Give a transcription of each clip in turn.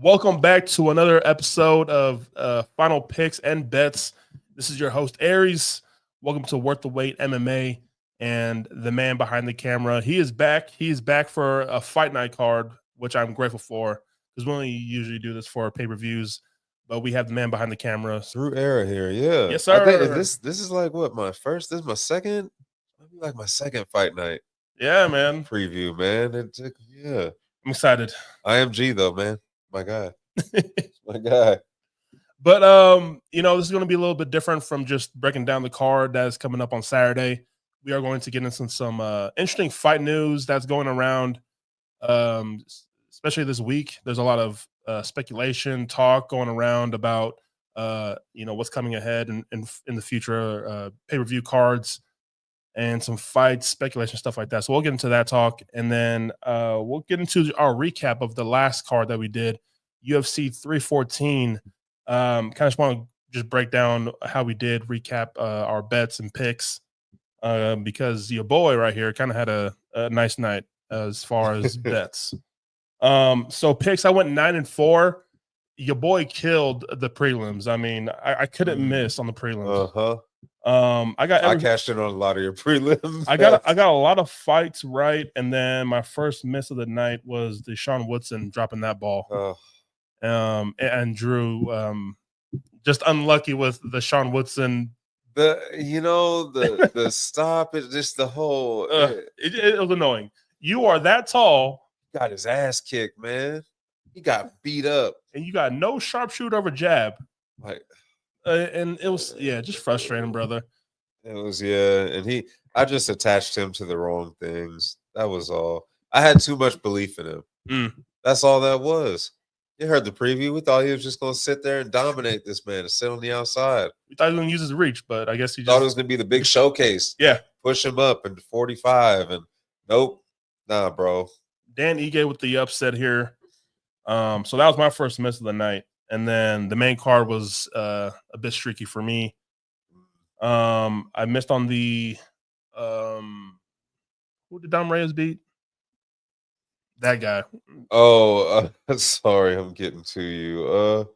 Welcome back to another episode of Final Picks and Bets. This is your host, Aries. Welcome to Worth the Wait MMA and the man behind the camera. He is back. He is back for a fight night card, which I'm grateful for because we only usually do this for pay-per-views, but we have the man behind the camera. Through era here, yeah. Yes, I think sir. this is like what this is my second, maybe like my second fight night Yeah, man. preview, man. Yeah. I'm excited. IMG though, man. My guy. My guy. But this is going to be a little bit different from just breaking down the card that's coming up on Saturday. We are going to get into some interesting fight news that's going around, especially this week. There's a lot of speculation, talk going around about what's coming ahead in the future, pay-per-view cards and some fights, speculation, stuff like that. So we'll get into that talk, and then we'll get into our recap of the last card that we did, UFC 314. Kind of just want to just break down how we did, recap our bets and picks, because your boy right here kind of had a nice night as far as bets. So picks, I went 9-4. Your boy killed the prelims. I mean, I couldn't miss on the prelims. I cashed in on a lot of your prelims. I got a lot of fights right, and then my first miss of the night was the Sean Woodson dropping that ball. And Drew just unlucky with the Sean Woodson. The stop is just the whole. It was annoying. You are that tall. Got his ass kicked, man. He got beat up, and you got no sharpshooter over jab. And it was just frustrating, brother. It was and I just attached him to the wrong things. That was all. I had too much belief in him. That's all that was. You heard the preview. We thought he was just going to sit there and dominate this man and sit on the outside. We thought he was going to use his reach, but I guess he thought it was going to be the big showcase. Yeah. Push him up into 45, and nope. Nah, bro. Dan Ige with the upset here. So that was my first miss of the night. And then the main card was a bit streaky for me. I missed on the who did Dom Reyes beat? That guy. Oh, sorry, I'm getting to you.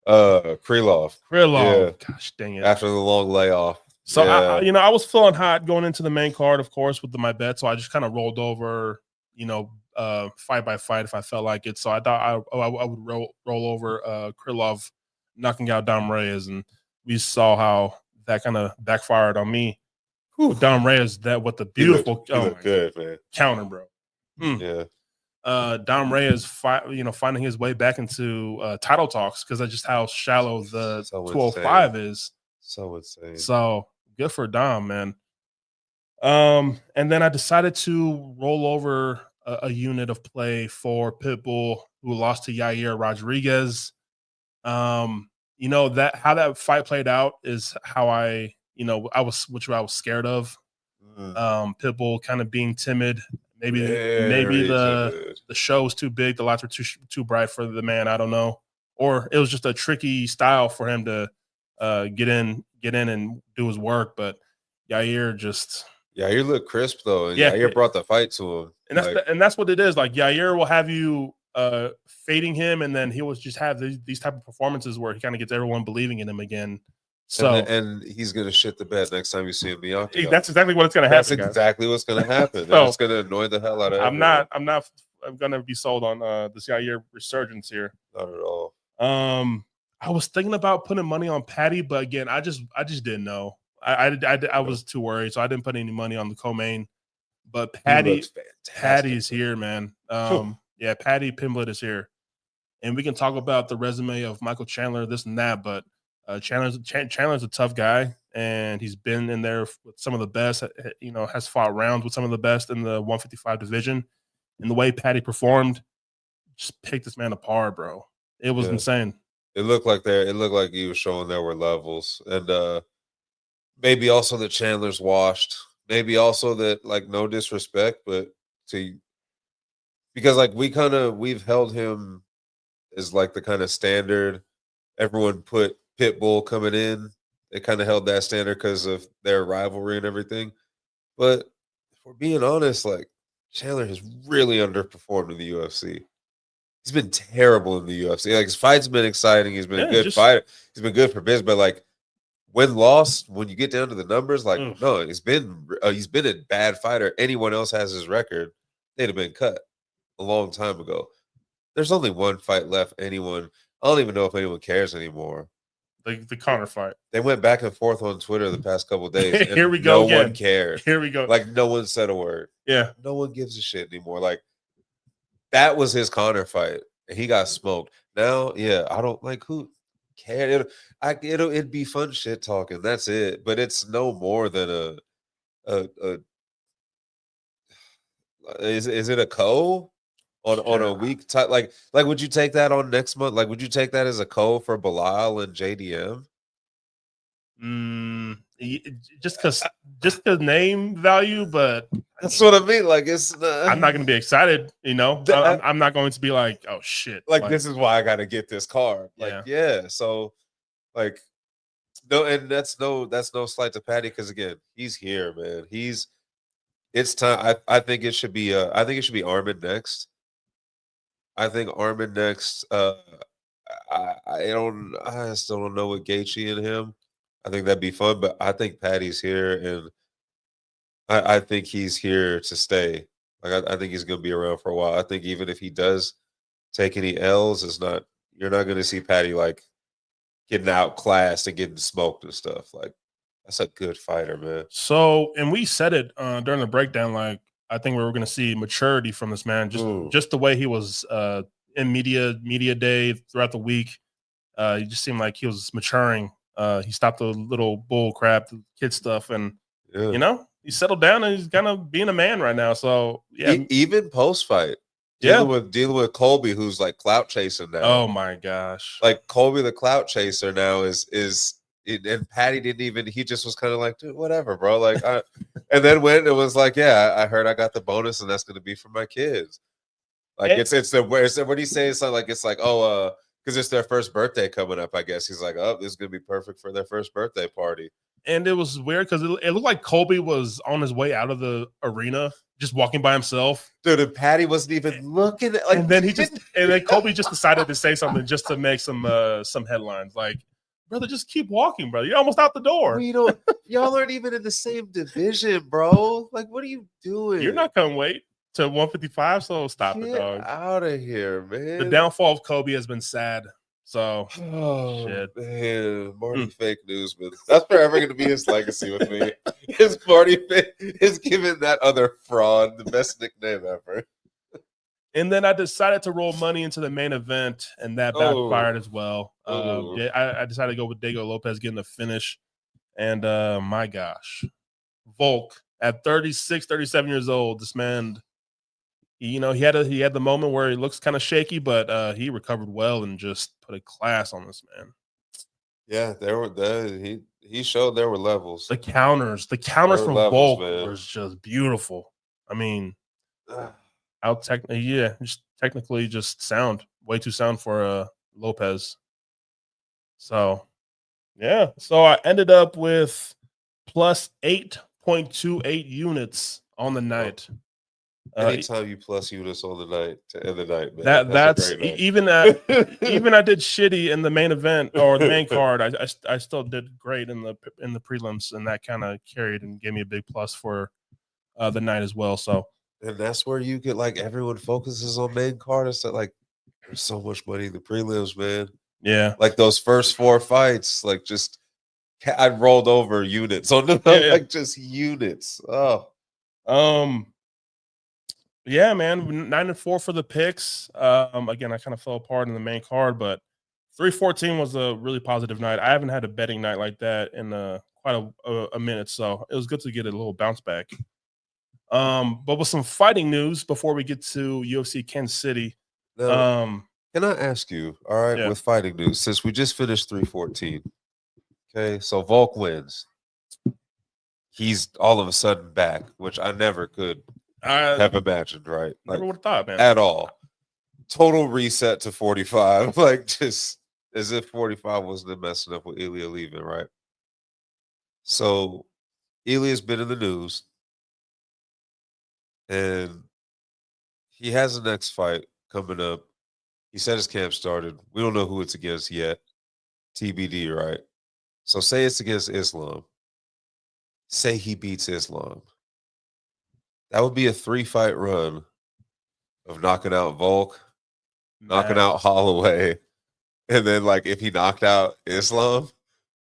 Krylov. Yeah. Gosh dang it. After the long layoff. So I was feeling hot going into the main card, of course, with my bet. So I just kind of rolled over, fight by fight if I felt like it. So I thought I would roll over Krylov knocking out Dom Reyes, and we saw how that kind of backfired on me. Dom Reyes, with the beautiful good, man. Counter, bro. Yeah. Dom Reyes, finding his way back into title talks because that's just how shallow the 205 is. So insane. So good for Dom, man. And then I decided to roll over a unit of play for Pitbull, who lost to Yair Rodriguez. That how that fight played out is how I was scared of. Pitbull kind of being timid. Maybe the show was too big, the lights were too bright for the man. I don't know, or it was just a tricky style for him to get in and do his work. But Yair looked crisp though, and Yair brought the fight to him, and that's what it is. Like Yair will have you fading him, and then he will just have these type of performances where he kind of gets everyone believing in him again. So and he's gonna shit the bed next time you see him be out there. That's exactly what's gonna happen. That's exactly what's gonna happen. So, it's gonna annoy the hell out of everyone. I'm not gonna be sold on this Yair resurgence here. Not at all. I was thinking about putting money on Patty, but again, I just didn't know. I was too worried, so I didn't put any money on the co-main. But Patty's here, man. Patty Pimblett is here, and we can talk about the resume of Michael Chandler, this and that, but. Chandler's a tough guy, and he's been in there with some of the best. Has fought rounds with some of the best in the 155 division. And the way Patty performed, just picked this man apart, bro. It was insane. It looked like he was showing there were levels, and maybe also that Chandler's washed. Maybe also that, like, no disrespect, but because like we've held him as like the kind of standard. Everyone put Pitbull coming in. They kind of held that standard because of their rivalry and everything. But if we're being honest, like, Chandler has really underperformed in the UFC. he's been terrible in the UFC. Like his fights been exciting. He's been a good fighter. He's been good for business, but like win loss, when you get down to the numbers, like no, he's been a bad fighter. Anyone else has his record, they'd have been cut a long time ago. There's only one fight left. I don't even know if anyone cares anymore. The Conor fight. They went back and forth on Twitter the past couple of days. And Here we go. No one cared. Here we go. Like no one said a word. Yeah. No one gives a shit anymore. Like that was his Conor fight, and he got smoked. Now, yeah, I don't like who cared. It'd be fun shit talking. That's it. But it's no more than a is it a on a week type like would you take that on next month? Like would you take that as a for Bilal and JDM? Just because name value, but that's what I mean. Like it's I'm not going to be excited. I'm not going to be like, oh shit. Like this is why I got to get this card. Like yeah. So like no, and that's no slight to Patty because again he's here, man. It's time. I think it should be Armin next. I think Armin next. I still don't know what Gaethje and him. I think that'd be fun, but I think Patty's here, and I think he's here to stay. Like I think he's going to be around for a while. I think even if he does take any L's, you're not going to see Patty like getting outclassed and getting smoked and stuff. Like that's a good fighter, man. So, and we said it during the breakdown. Like I think we were going to see maturity from this man, just the way he was in media day throughout the week. He just seemed like he was maturing. He stopped the little bull crap, the kid stuff, and he settled down and he's kind of being a man right now. So yeah, even post fight, dealing with Colby, who's like clout chasing now. Oh my gosh, like Colby the clout chaser now is and Patty didn't even. He just was kind of like, dude, whatever, bro. Like, and then when it was like, yeah, I heard I got the bonus, and that's going to be for my kids. Like it's what do you say? It's like because it's their first birthday coming up. I guess he's like, oh, this is going to be perfect for their first birthday party. And it was weird because it looked like Colby was on his way out of the arena, just walking by himself. Dude, and Patty wasn't even looking at. Like, and then Colby just decided to say something just to make some headlines. Like, brother, just keep walking, brother. You're almost out the door. Well, y'all aren't even in the same division, bro. Like, what are you doing? You're not gonna wait to 155, so stop it, dog. Out of here, man. The downfall of Kobe has been sad. So, shit. Man, Marty fake newsman. That's forever going to be his legacy with me. His Marty is giving that other fraud the best nickname ever. And then I decided to roll money into the main event, and that backfired as well. I decided to go with Diego Lopez getting the finish. And my gosh, Volk at 36, 37 years old, this man, he had the moment where he looks kind of shaky, but he recovered well and just put a class on this man. Yeah, he showed there were levels. The counters from Volk was just beautiful. I mean, just technically just sound, way too sound for Lopez. So yeah, so I ended up with plus 8.28 units on the night. Anytime you plus units on the night to end the night, man. That's even I did shitty in the main event or the main card. I still did great in the prelims, and that kind of carried and gave me a big plus for the night as well. So, and that's where you get like everyone focuses on main card and stuff. Like, there's so much money in the prelims, man. Yeah, like those first 4 fights, like just I rolled over units on them, like just units. Oh, yeah, man, 9-4 for the picks. Again, I kind of fell apart in the main card, but 314 was a really positive night. I haven't had a betting night like that in quite a minute, so it was good to get a little bounce back. But with some fighting news before we get to UFC Kansas City. Now, can I ask you, all right, with fighting news, since we just finished 314, okay, so Volk wins. He's all of a sudden back, which I never could have imagined, right? Like, never would have thought, man. At all. Total reset to 45. Like, just as if 45 wasn't messing up with Ilya leaving, right? So, Ilya's been in the news. And he has a next fight coming up He said his camp started. We don't know who it's against yet. TBD, right? So say it's against Islam. Say he beats Islam. That would be a 3-fight run of knocking out Volk, knocking out Holloway, and then like if he knocked out Islam,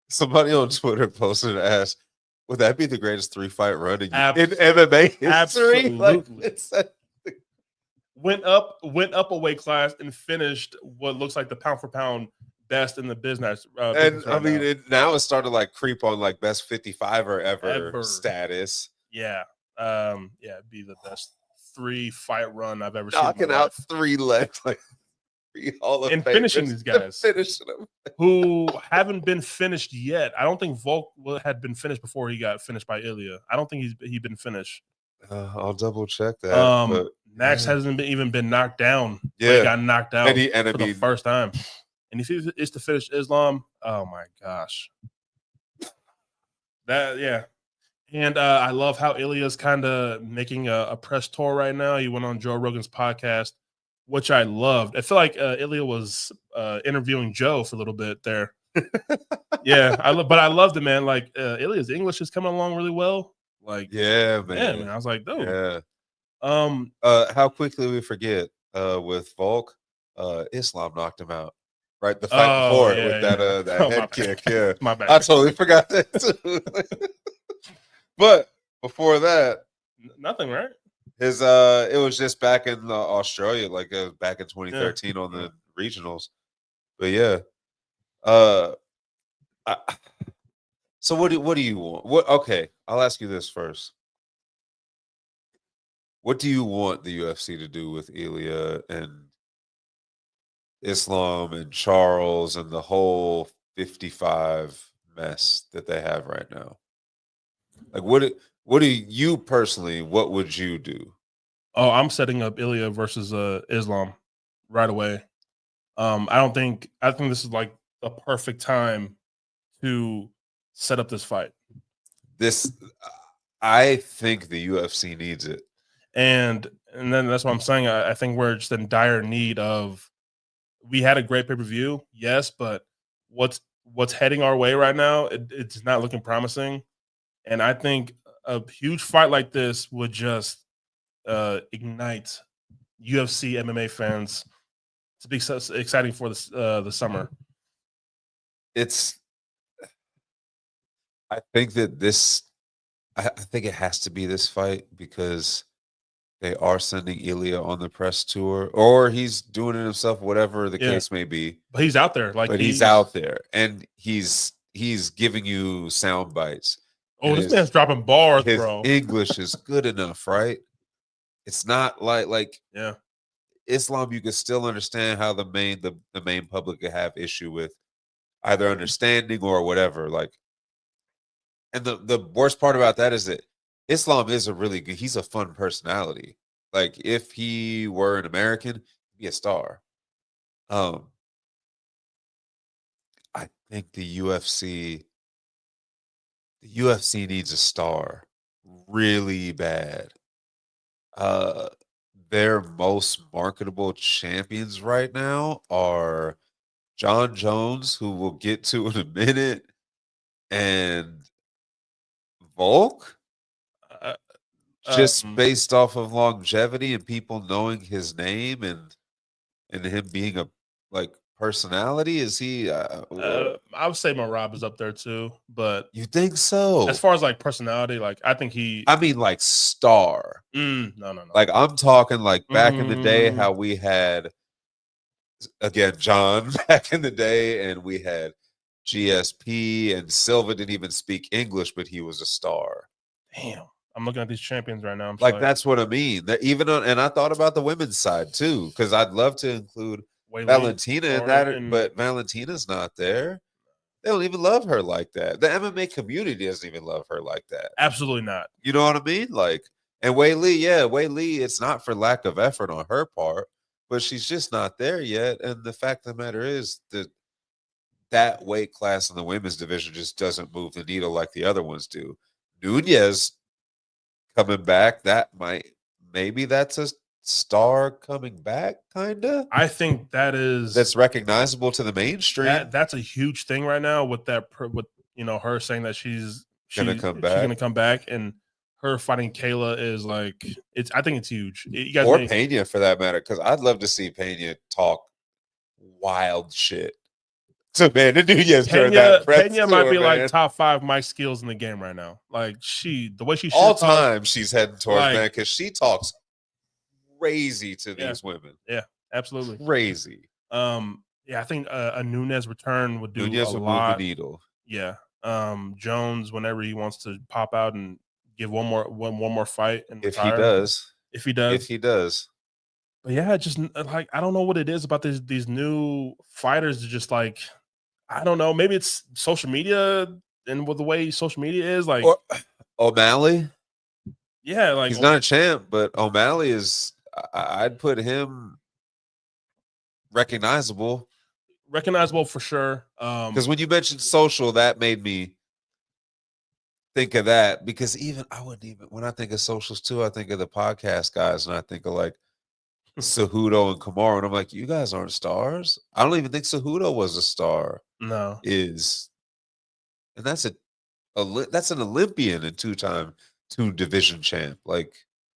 somebody on Twitter posted and asked, "Would that be the greatest 3-fight run in MMA history?" Absolutely. Like, went up a weight class and finished what looks like the pound for pound best in the business. And I mean, now it started like creep on like best 55er ever status. Yeah, yeah, it'd be the best 3-fight run I've ever seen. Knocking out 3 legs, like 3 Hall of Famers, and finishing these guys, finishing them who haven't been finished yet. I don't think Volk had been finished before he got finished by Ilya. I don't think he'd been finished. I'll double check that. But Max hasn't even been knocked down. Yeah, he got knocked out for the first time. And if he is to finish Islam, oh my gosh, yeah. And I love how Ilya's kind of making a press tour right now. He went on Joe Rogan's podcast, which I loved. I feel like Ilya was interviewing Joe for a little bit there. Yeah, but I loved it, man. Like Ilya's English is coming along really well. Like, yeah, man. Yeah, man. I was like, dude. Yeah. How quickly we forget with Volk, Islam knocked him out. Right, the fight before it with that head kick. Yeah, my bad. I totally forgot that too. But before that, nothing, right? His it was just back in Australia, like back in 2013 on the regionals. But yeah, so what do you want? Okay, I'll ask you this first. What do you want the UFC to do with Ilya and Islam and Charles and the whole 55 mess that they have right now? Like, what do you personally, what would you do? Oh, I'm setting up Ilya versus Islam right away. I think this is like the perfect time to set up this fight. I think the UFC needs it. And then that's what I'm saying. I think we're just in dire need of. We had a great pay-per-view, yes, but what's heading our way right now, it's not looking promising. And I think a huge fight like this would just ignite UFC MMA fans to be so exciting for the summer. I think that I think it has to be this fight because they are sending Ilya on the press tour, or he's doing it himself, whatever the case may be. But he's out there, but he's out there, and he's giving you sound bites. Oh, this man's dropping bars, his bro. English is good enough, right? It's not like Islam. You can still understand how the main public could have issue with either understanding or whatever. Like, and the worst part about that is that Islam is he's a fun personality. Like, if he were an American, he'd be a star. I think the UFC needs a star really bad. Their most marketable champions right now are John Jones, who we'll get to in a minute, and Volk. Just based off of longevity and people knowing his name and him being a personality, is he? I would say Marab is up there too, but you think so? As far as like personality, like I think I mean, like star. No. Like, I'm talking like back in the day, how we had again John back in the day, and we had GSP, and Silva didn't even speak English, but he was a star. Damn. I'm looking at these champions right now. That's what I mean. That even and I thought about the women's side too, because I'd love to include Valentina in that, but Valentina's not there. They don't even love her like that. The MMA community doesn't even love her like that. Absolutely not. You know what I mean? Like, and Wei Li, it's not for lack of effort on her part, but she's just not there yet. And the fact of the matter is that weight class in the women's division just doesn't move the needle like the other ones do. Nunez coming back, maybe that's a star coming back, kinda. I think that's That's recognizable to the mainstream. that's a huge thing right now with with her saying that she's Gonna she's come she's back. gonna come back, and her fighting Kayla is like it's. I think it's huge. You guys Or may Pena for that matter, because I'd love to see Pena talk wild shit to Amanda Nunes during that press Pena might tour, be like man. top 5 mic skills in the game right now. Like the way she All shit talks, time she's heading towards, man, like because she talks crazy to yeah, these women. yeah, absolutely. Crazy. Yeah, I think a Nunes return would do a Nunez will move the lot. needle. Yeah. Jones, whenever he wants to pop out and give one more fight and If he retire, does. if he If does. he does. But yeah, just like I don't know what it is about these new fighters. Just like I don't know. Maybe it's social media and with the way social media is. Like Or O'Malley. yeah, like He's not a champ, but O'Malley is. I'd put him recognizable. recognizable for sure. Because when you mentioned social, that made me think of that. Because even I wouldn't even when I think of socials too, I think of the podcast guys, and I think of like Cejudo and Kamaru, and I'm like, you guys aren't stars. I don't even think Cejudo was a star. no. Is and that's that's an Olympian and two division champ. Like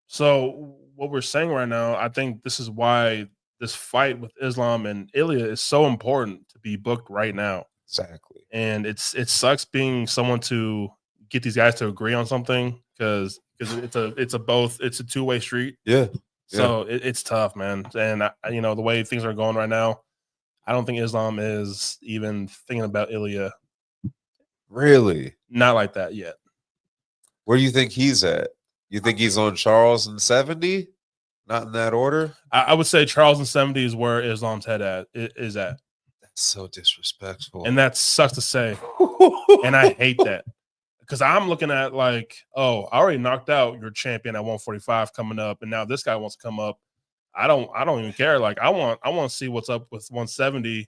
So what we're saying right now, I think this is why this fight with Islam and Ilya is so important to be booked right now. exactly. And it sucks being someone to get these guys to agree on something because it's a two-way street. Yeah. So it's tough, man. And the way things are going right now, I don't think Islam is even thinking about Ilya. Really? Not like that yet. Where do you think he's at? You think he's on Charles and 70? Not in that order? I would say Charles in 70 is where Islam's head is at. That's so disrespectful. And that sucks to say. And I hate that. Because I'm looking at like, oh, I already knocked out your champion at 145 coming up, and now this guy wants to come up. I don't even care. Like I want to see what's up with 170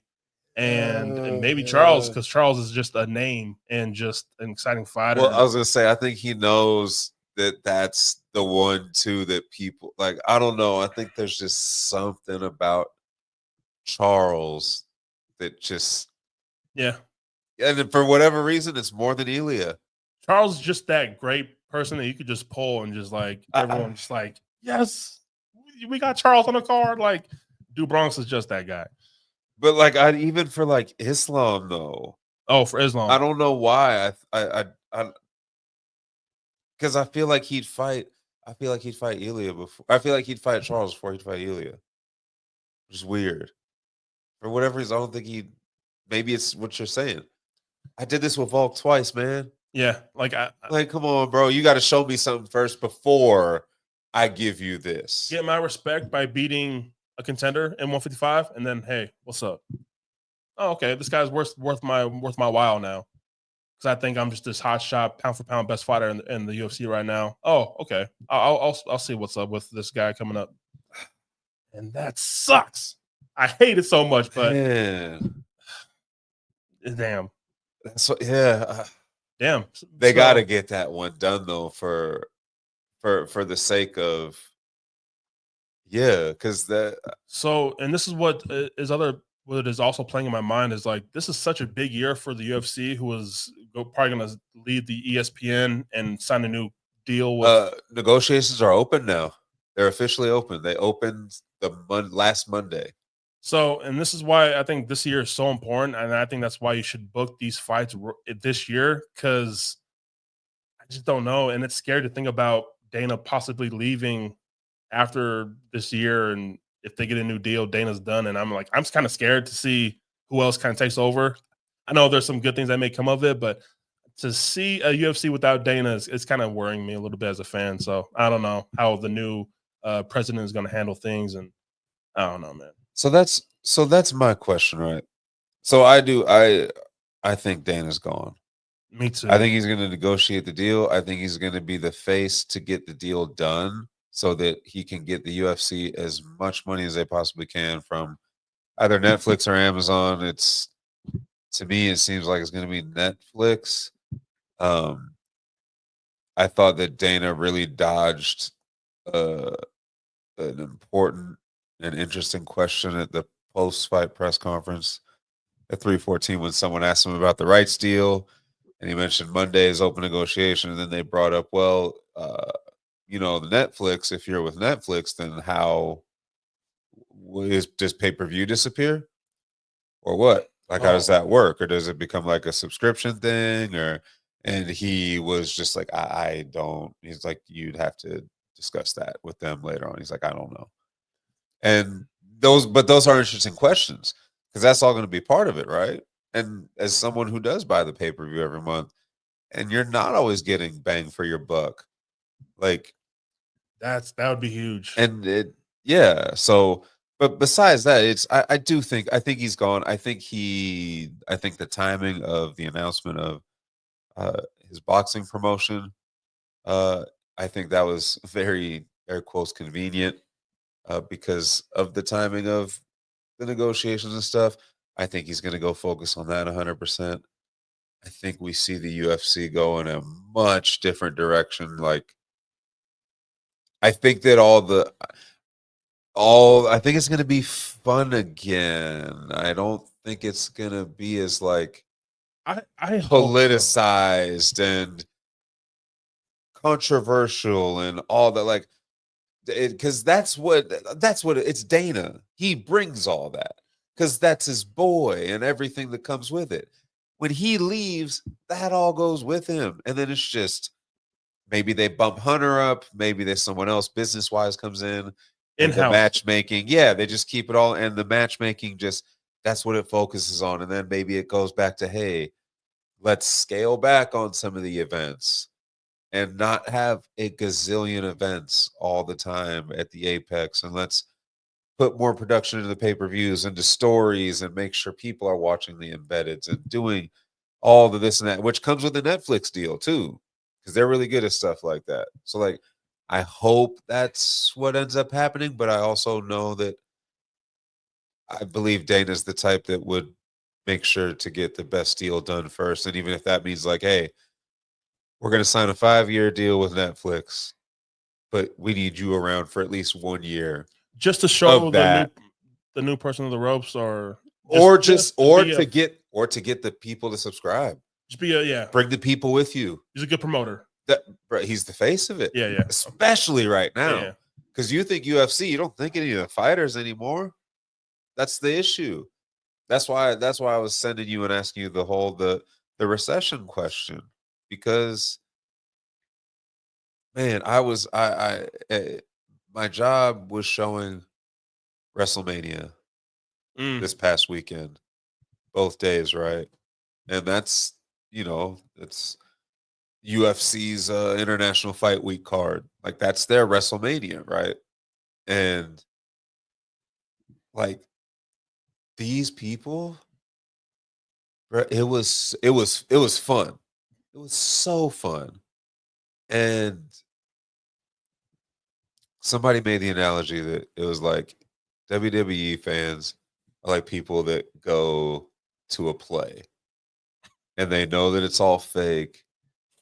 and maybe Charles, because Charles is just a name and just an exciting fighter. Well, I was gonna say, I think he knows that that's the 1-2 that people like. I don't know. I think there's just something about Charles that just yeah. And for whatever reason, it's more than Ilya. Charles is just that great person that you could just pull and just like everyone just like, yes, we got Charles on the card. Like, Dude Bronx is just that guy. But like, even for like Islam though. Oh, for Islam, I don't know why. Because I feel like he'd fight. I feel like he'd fight Ilya before. I feel like he'd fight Charles before he'd fight Ilya. Which is weird. For whatever reason, I don't think he'd. Maybe it's what you're saying. I did this with Volk twice, man. Yeah, like come on, bro. You got to show me something first before I give you this. Get my respect by beating a contender in 155, and then hey, what's up? Oh, okay, this guy's worth my while now. Because I think I'm just this hot shot, pound for pound best fighter in the UFC right now. Oh, okay, I'll see what's up with this guy coming up, and that sucks. I hate it so much, but damn, that's what, yeah. Damn, they got to get that one done though for the sake of because that. So, and this is what is also playing in my mind is like this is such a big year for the UFC, who is probably going to lead the ESPN and sign a new deal with. Negotiations are open now. They're officially open. They opened last Monday. So, and this is why I think this year is so important, and I think that's why you should book these fights this year, because I just don't know, and it's scary to think about Dana possibly leaving after this year, and if they get a new deal, Dana's done, and I'm kind of scared to see who else kind of takes over. I know there's some good things that may come of it, but to see a UFC without Dana is kind of worrying me a little bit as a fan. So I don't know how the new president is going to handle things, and I don't know, man. So that's my question, right? So I think Dana's gone. Me too. I think he's going to negotiate the deal. I think he's going to be the face to get the deal done so that he can get the UFC as much money as they possibly can from either Netflix or Amazon. To me, it seems like it's going to be Netflix. I thought that Dana really dodged an important and interesting question at the post-fight press conference at 3:14 when someone asked him about the rights deal, and he mentioned Monday is open negotiation, and then they brought up, well, the Netflix. If you're with Netflix, then how does pay-per-view disappear or what? Like, how does that work, or does it become like a subscription thing, or? And he was just like, I don't. He's like, you'd have to discuss that with them later on. He's like, I don't know. And those are interesting questions because that's all going to be part of it, right? And as someone who does buy the pay per view every month, and you're not always getting bang for your buck, like that would be huge. and yeah. So, but besides that, I think he's gone. I think the timing of the announcement of his boxing promotion, uh, I think that was very air quotes convenient because of the timing of the negotiations and stuff. I think he's going to go focus on that 100%. I think we see the UFC go in a much different direction. Like, I think that I think it's going to be fun again. I don't think it's going to be as like I hope so. politicized and controversial and all that. Like, because that's what it's Dana. He brings all that because that's his boy and everything that comes with it. When he leaves, that all goes with him, and then it's just maybe they bump Hunter up, maybe there's someone else business wise comes in, and the In-house. matchmaking, yeah, they just keep it all, and the matchmaking just that's what it focuses on, and then maybe it goes back to hey, let's scale back on some of the events and not have a gazillion events all the time at the apex, and let's put more production into the pay-per-views, into stories, and make sure people are watching the embeddeds and doing all the this and that, which comes with the Netflix deal too, because they're really good at stuff like that. So like I hope that's what ends up happening, but I also know that I believe Dana's the type that would make sure to get the best deal done first, and even if that means like hey, we're going to sign a 5-year deal with Netflix, but we need you around for at least 1 year. Just to show the new person on the ropes, or to get the people to subscribe. Just be bring the people with you. He's a good promoter. He's the face of it. Yeah. Especially right now. Yeah. Because you think UFC, you don't think any of the fighters anymore. That's the issue. That's why I was sending you and asking you the recession question, because man, my job was showing WrestleMania this past weekend, both days, right? And that's it's UFC's International Fight Week card. Like that's their WrestleMania, right? And like these people, it was fun. It was so fun. And somebody made the analogy that it was like WWE fans are like people that go to a play and they know that it's all fake,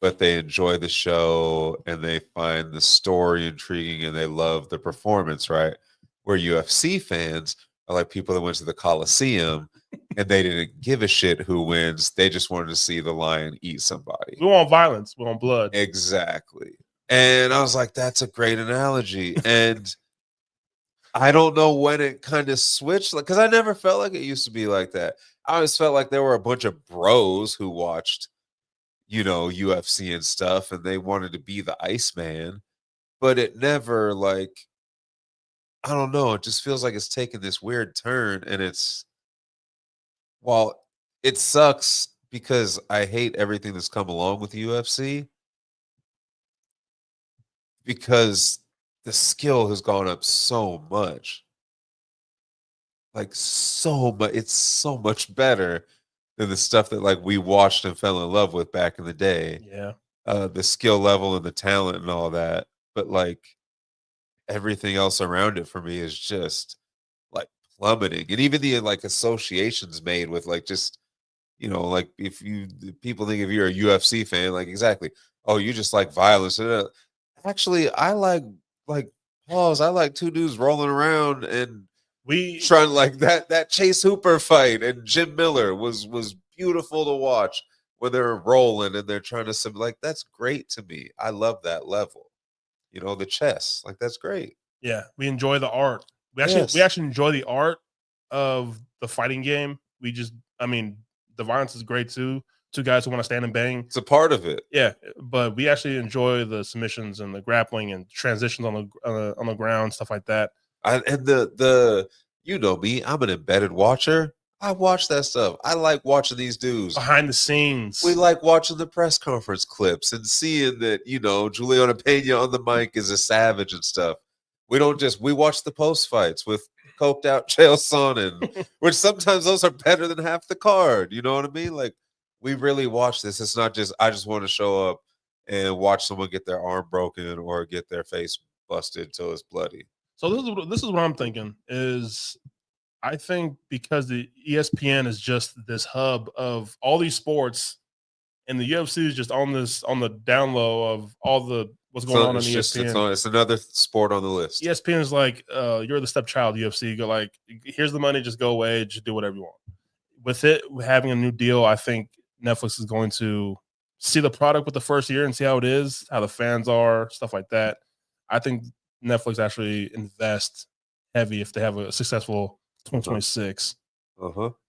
but they enjoy the show and they find the story intriguing and they love the performance, right? Where UFC fans are like people that went to the Coliseum and they didn't give a shit who wins. They just wanted to see the lion eat somebody. We want violence. We want blood. Exactly. And I was like, that's a great analogy. And I don't know when it kind of switched, like, because I never felt like it used to be like that. I always felt like there were a bunch of bros who watched, UFC and stuff, and they wanted to be the Iceman, but it never like, I don't know. It just feels like it's taken this weird turn, and while it sucks because I hate everything that's come along with the UFC, because the skill has gone up so much. Like so much, it's so much better than the stuff that like we watched and fell in love with back in the day. Yeah. The skill level and the talent and all that. But like everything else around it for me is just like plummeting. And even the like associations made with like just, like if people think if you're a UFC fan, like exactly, oh, you just like violence. Actually, I like pause. I like two dudes rolling around and We trying like that Chase Hooper fight and Jim Miller was beautiful to watch when they're rolling and they're trying to like that's great to me. I love that level. You know, the chess. Like that's great. Yeah, we enjoy the art. We Yes. actually enjoy the art of the fighting game. I mean, the violence is great too. Two guys who want to stand and bang. It's a part of it. Yeah, but we actually enjoy the submissions and the grappling and transitions on the ground, stuff like that. And the you know me, I'm an embedded watcher. I watch that stuff. I like watching these dudes behind the scenes. We like watching the press conference clips and seeing that, you know, Juliana Pena on the mic is a savage and stuff. We watch the post fights with coked out Chael Sonnen, which sometimes those are better than half the card. You know what I mean? Like, we really watch this. It's not just, I just want to show up and watch someone get their arm broken or get their face busted till it's bloody. So this is what I'm thinking is I think because the ESPN is just this hub of all these sports, and the UFC is just on the down low of all the what's going on ESPN. It's another sport on the list. ESPN is like, you're the stepchild UFC. You go like, here's the money, just go away, just do whatever you want. With it having a new deal, I think Netflix is going to see the product with the first year and see how it is, how the fans are, stuff like that. I think Netflix actually invest heavy if they have a successful 2026.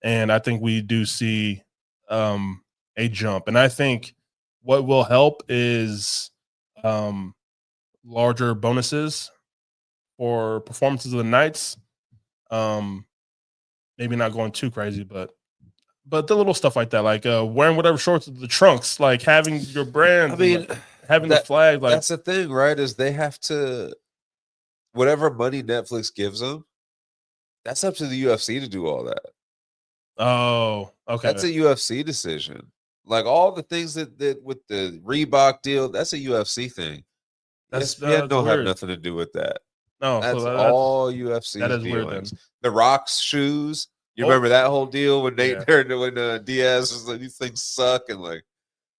And I think we do see a jump. And I think what will help is larger bonuses for performances of the nights. Maybe not going too crazy, but the little stuff like that, like wearing whatever shorts, the trunks, like having your brand. I mean, like, having the flag. Like that's the thing, right? Is they have to whatever money Netflix gives them. That's up to the UFC to do all that. Oh, okay. That's a UFC decision. Like all the things that with the Reebok deal, that's a UFC thing. ESPN don't have nothing to do with that. No, that's all UFC. That is dealings. weird. Then the Rock's shoes. You remember that whole deal when when Diaz was like, these things suck and like.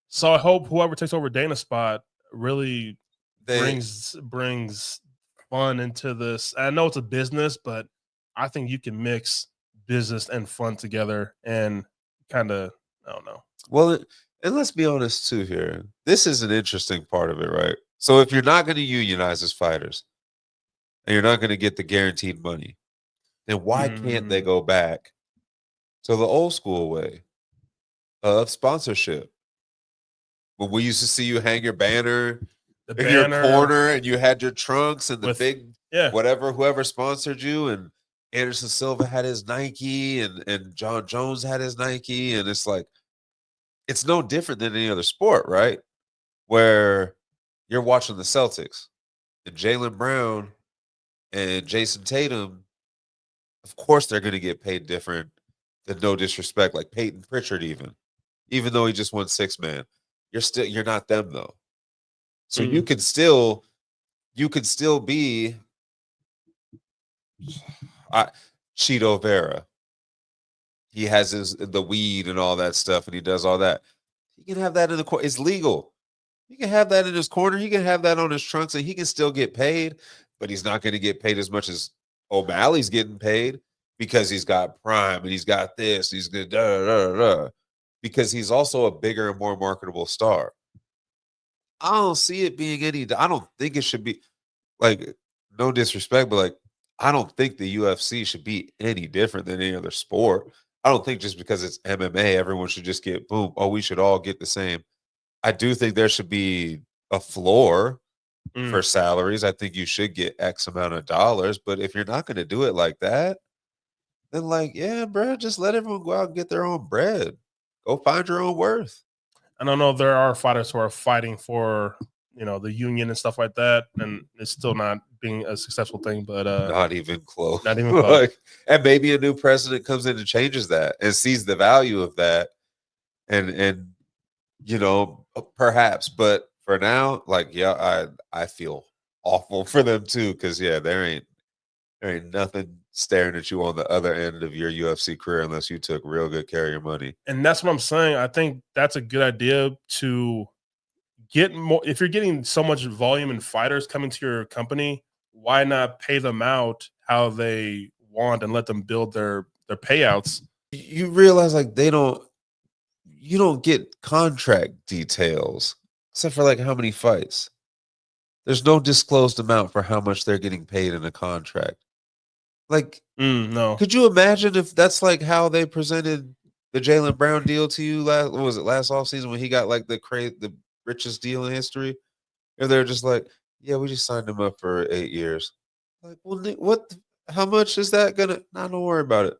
So I hope whoever takes over Dana's spot really brings fun into this. I know it's a business, but I think you can mix business and fun together and kind of, I don't know. Well, and let's be honest too here. This is an interesting part of it, right? So if you're not going to unionize as fighters and you're not going to get the guaranteed money, then why can't they go back to the old school way of sponsorship? When we used to see you hang your banner in your corner and you had your trunks and the big whoever sponsored you, and Anderson Silva had his Nike and John Jones had his Nike, and it's like it's no different than any other sport, right? Where you're watching the Celtics and Jaylen Brown and Jason Tatum, of course they're going to get paid different than, no disrespect, like Peyton Pritchard even though he just won 6-man. You're not them though. So you could still be Cheeto Vera. He has the weed and all that stuff, and he does all that. He can have that in the corner. It's legal. He can have that in his corner. He can have that on his trunks, and he can still get paid, but he's not going to get paid as much as O'Malley's getting paid because he's got Prime and he's got this. He's good, because he's also a bigger and more marketable star. I don't see it being I don't think it should be like, no disrespect, but like, I don't think the UFC should be any different than any other sport. I don't think just because it's MMA, everyone should just get boom. Oh, we should all get the same. I do think there should be a floor for salaries. I think you should get X amount of dollars. But if you're not going to do it like that, then like, yeah, bro, just let everyone go out and get their own bread. Go find your own worth. I don't know. There are fighters who are fighting for, the union and stuff like that, and it's still not being a successful thing. But not even close. Not even close. And maybe a new president comes in and changes that and sees the value of that, and perhaps. But for now, like, yeah, I feel awful for them too, because there ain't nothing staring at you on the other end of your UFC career unless you took real good care of your money. And that's what I'm saying. I think that's a good idea to get more. If you're getting so much volume in fighters coming to your company, why not pay them out how they want and let them build their payouts? You realize like you don't get contract details except for like how many fights. There's no disclosed amount for how much they're getting paid in a contract. Like, No. could you imagine if that's like how they presented the Jaylen Brown deal to you last? What was it, last offseason when he got like the richest deal in history? Or they're just like, yeah, we just signed him up for 8 years. Like, well, what? How much is that gonna? Nah, don't worry about it.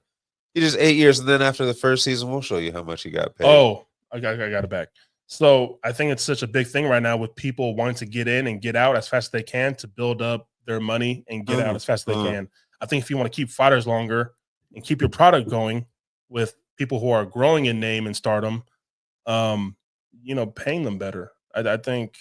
He just 8 years, and then after the first season, we'll show you how much he got paid. Oh, I got it back. So I think it's such a big thing right now with people wanting to get in and get out as fast as they can to build up their money and get out as fast as they can. I think if you want to keep fighters longer and keep your product going with people who are growing in name and stardom, paying them better. I think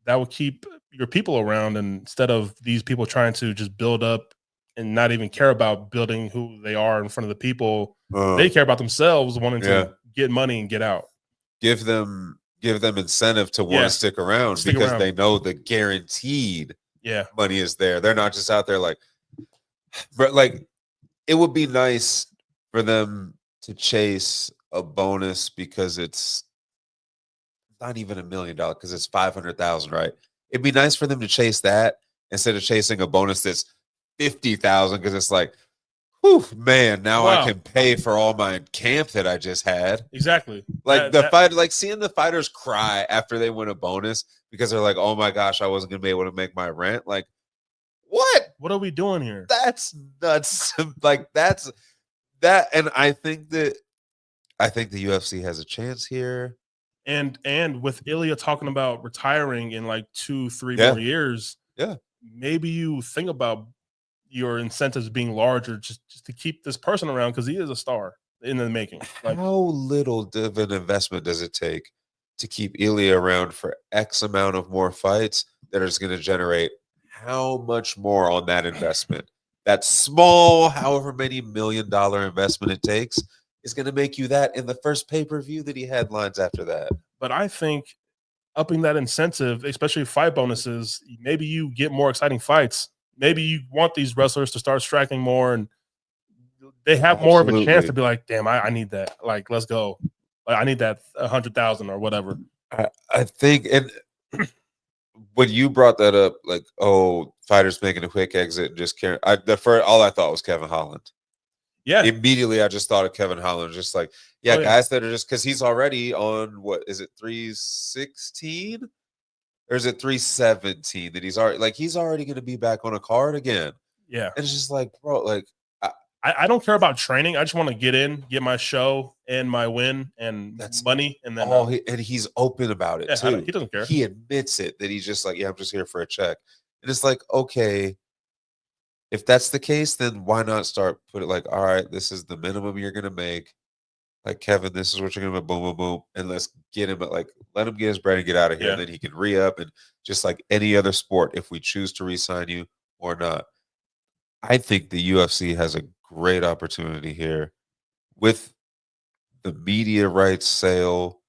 that would keep your people around, and instead of these people trying to just build up and not even care about building who they are in front of the people, they care about themselves wanting to get money and get out. Give them incentive to want to stick around because they know the guaranteed money is there. They're not just out there like, but like it would be nice for them to chase a bonus because it's not even $1 million because it's 500,000, right? It'd be nice for them to chase that instead of chasing a bonus that's 50,000 because it's like, whew, man, now I can pay for all my camp that I just had. Exactly. Like like seeing the fighters cry after they win a bonus because they're like, oh my gosh, I wasn't gonna be able to make my rent. Like, what? What are we doing here? That's nuts. Like that. And I think the UFC has a chance here. And with Ilya talking about retiring in like 2-3 more years, maybe you think about your incentives being larger just to keep this person around because he is a star in the making. Like, how little of an investment does it take to keep Ilya around for X amount of more fights that is going to generate how much more on that investment? That small, however many $1 million investment it takes is going to make you that in the first pay-per-view that he headlines after that. But I think upping that incentive, especially fight bonuses, maybe you get more exciting fights. Maybe you want these wrestlers to start striking more and they have more of a chance to be like, damn, I need that. Like, let's go. Like, I need that 100,000 or whatever. I think, and when you brought that up, like, oh, fighters making a quick exit and just caring, all I thought was Kevin Holland. Yeah. Immediately, I just thought of Kevin Holland, just like, guys that are just because he's already on what is it, 316? Or is it 317 that he's already going to be back on a card again? Yeah. And it's just like, bro, like, I don't care about training. I just want to get in, get my show and my win and that's money. And then and he's open about it too. He doesn't care. He admits it that he's just like, I'm just here for a check. And it's like, okay, if that's the case, then why not start put it like, all right, this is the minimum you're gonna make. Like, Kevin, this is what you're gonna boom, boom, boom, and let's get him. But like, let him get his bread and get out of here. And then he can re-up, and just like any other sport, if we choose to re-sign you or not. I think the UFC has a great opportunity here with the media rights sale,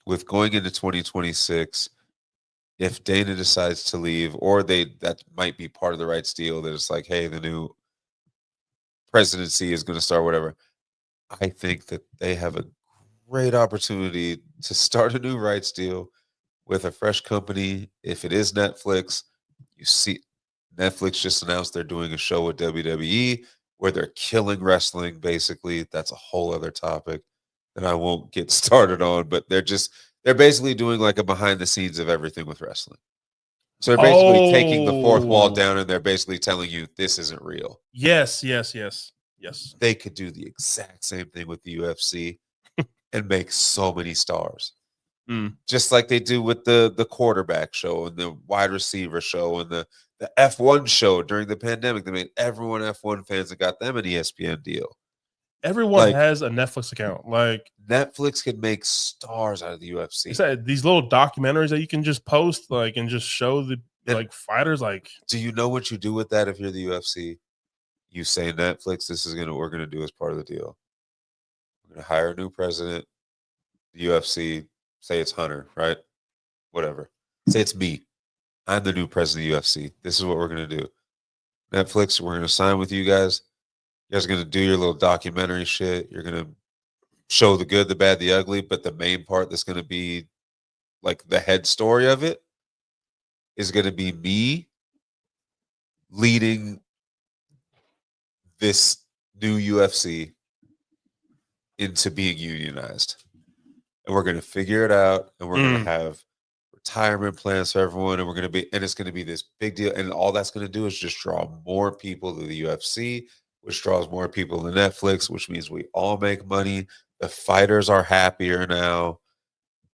with going into 2026. If Dana decides to leave, or that might be part of the rights deal, that it's like, hey, the new presidency is going to start, whatever. I think that they have a great opportunity to start a new rights deal with a fresh company. If it is Netflix, you see Netflix just announced they're doing a show with WWE where they're killing wrestling, basically. That's a whole other topic that I won't get started on, but they're basically doing like a behind the scenes of everything with wrestling. So they're basically taking the fourth wall down, and they're basically telling you this isn't real. Yes. They could do the exact same thing with the UFC and make so many stars. Just like they do with the quarterback show and the wide receiver show and the F1 show during the pandemic. They made everyone F1 fans and got them an ESPN deal. Everyone has a Netflix account. Like, Netflix can make stars out of the UFC. Said, these little documentaries that you can just post, like, and just show the fighters. Like, do you know what you do with that if you're the UFC? You say, Netflix, this is what we're gonna do as part of the deal. We're gonna hire a new president. The UFC, say it's Hunter, right? Whatever. Say it's me. I'm the new president of the UFC. This is what we're gonna do. Netflix, we're gonna sign with you guys. You guys are gonna do your little documentary shit. You're gonna show the good, the bad, the ugly, but the main part that's gonna be like the head story of it is gonna be me leading this new UFC into being unionized. And we're going to figure it out, and we're going to have retirement plans for everyone, and it's going to be this big deal. And all that's going to do is just draw more people to the UFC, which draws more people to Netflix, which means we all make money. The fighters are happier now,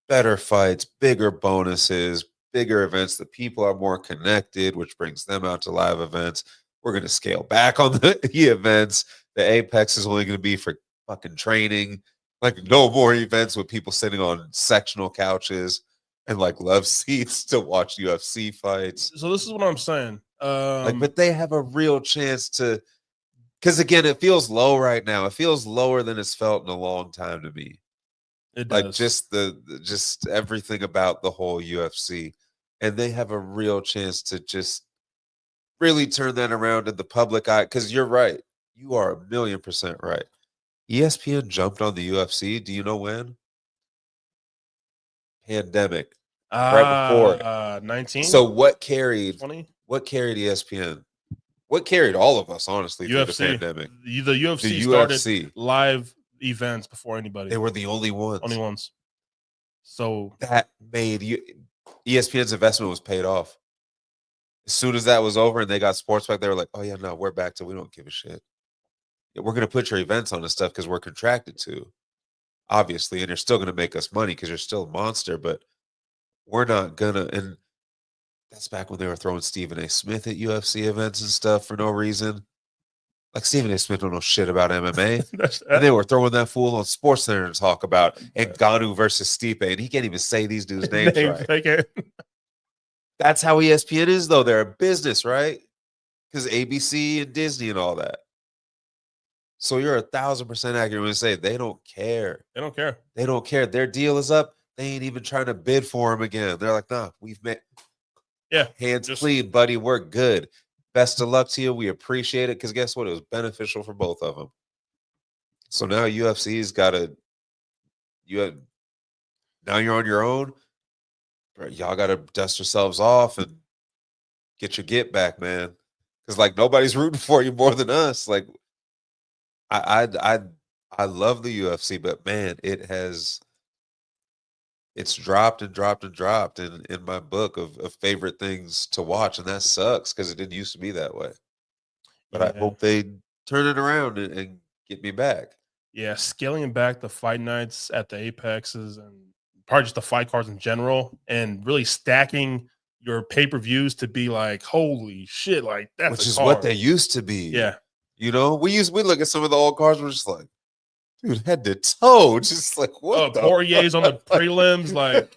better fights, bigger bonuses, bigger events. The people are more connected, which brings them out to live events. We're going to scale back on the events. The Apex is only going to be for fucking training. Like no more events with people sitting on sectional couches and like love seats to watch UFC fights. So this is what I'm saying. But they have a real chance to, because again, it feels low right now. It feels lower than it's felt in a long time to me. It does. Like just everything about the whole UFC, and they have a real chance to just really turn that around in the public eye. Because you're right, you are 1,000,000% right. ESPN jumped on the UFC. Do you know when? Pandemic, right before it. 19. So what carried 20? What carried ESPN? What carried all of us, honestly, through the pandemic? The UFC started live events before anybody. They were the only ones. So that made ESPN's investment was paid off. As soon as that was over and they got sports back, they were like, "Oh yeah, no, we're back to we don't give a shit. Yeah, we're gonna put your events on this stuff because we're contracted to, obviously, and you're still gonna make us money because you're still a monster, but we're not gonna." And that's back when they were throwing Stephen A. Smith at UFC events and stuff for no reason. Like Stephen A. Smith don't know shit about MMA, and they were throwing that fool on SportsCenter to talk about Ngannou versus Stipe, and he can't even say these dudes' names right. That's how ESPN is, though. They're a business, right? Because ABC and Disney and all that. So you're 1,000% accurate when you say they don't care. They don't care. They don't care. Their deal is up. They ain't even trying to bid for him again. They're like, nah, we've met. Yeah. Hands clean, buddy. We're good. Best of luck to you. We appreciate it. Because guess what? It was beneficial for both of them. So now UFC's got to, now you're on your own. Y'all got to dust yourselves off and get your get back, man. Because like nobody's rooting for you more than us. Like I love the UFC, but man, it's dropped and dropped and dropped in my book of favorite things to watch, and that sucks because it didn't used to be that way. But I hope they turn it around and get me back. Yeah, scaling back the fight nights at the Apexes and probably just the fight cards in general, and really stacking your pay-per-views to be like, holy shit, like that's which is what they used to be. Yeah. You know, we look at some of the old cards, we're just like, dude, head to toe, just like what Poirier's on the prelims, like.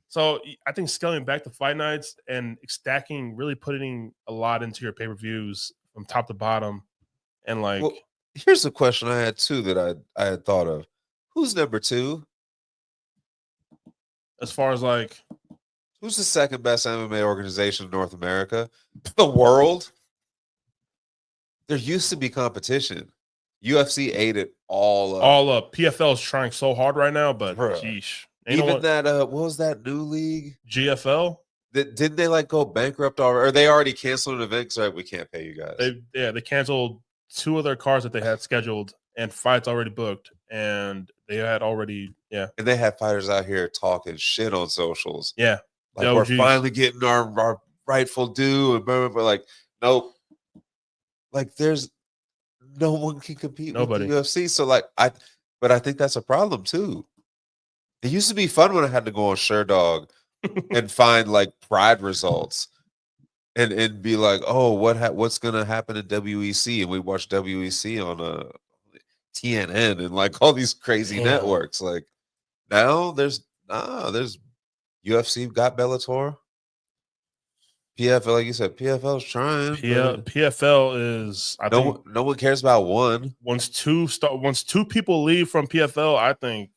So I think scaling back the fight nights and stacking, really putting a lot into your pay-per-views from top to bottom, and like. Well, here's a question I had too that I had thought of. Who's number 2? As far as like, who's the second best MMA organization in North America? The world? There used to be competition. UFC ate it all up. All up. PFL is trying so hard right now, but sheesh. Even that, what was that new league? GFL? Didn't they like go bankrupt already? Or they already canceled an event? So we can't pay you guys. They canceled 2 of their cards that they had scheduled and fights already booked. And they had already, And they had fighters out here talking shit on socials. Yeah. Like, we're finally getting our rightful due. And blah, blah, blah. Like, nope. Like, there's no one can compete with the UFC. So, like, but I think that's a problem, too. It used to be fun when I had to go on SureDog and find, like, Pride results. And be like, oh, what's going to happen in WEC? And we watch WEC on TNN and, like, all these crazy networks. Like, now there's UFC got Bellator. PFL, like you said, PFL is trying. PFL is. No one cares about one. Once 2 people leave from PFL, I think,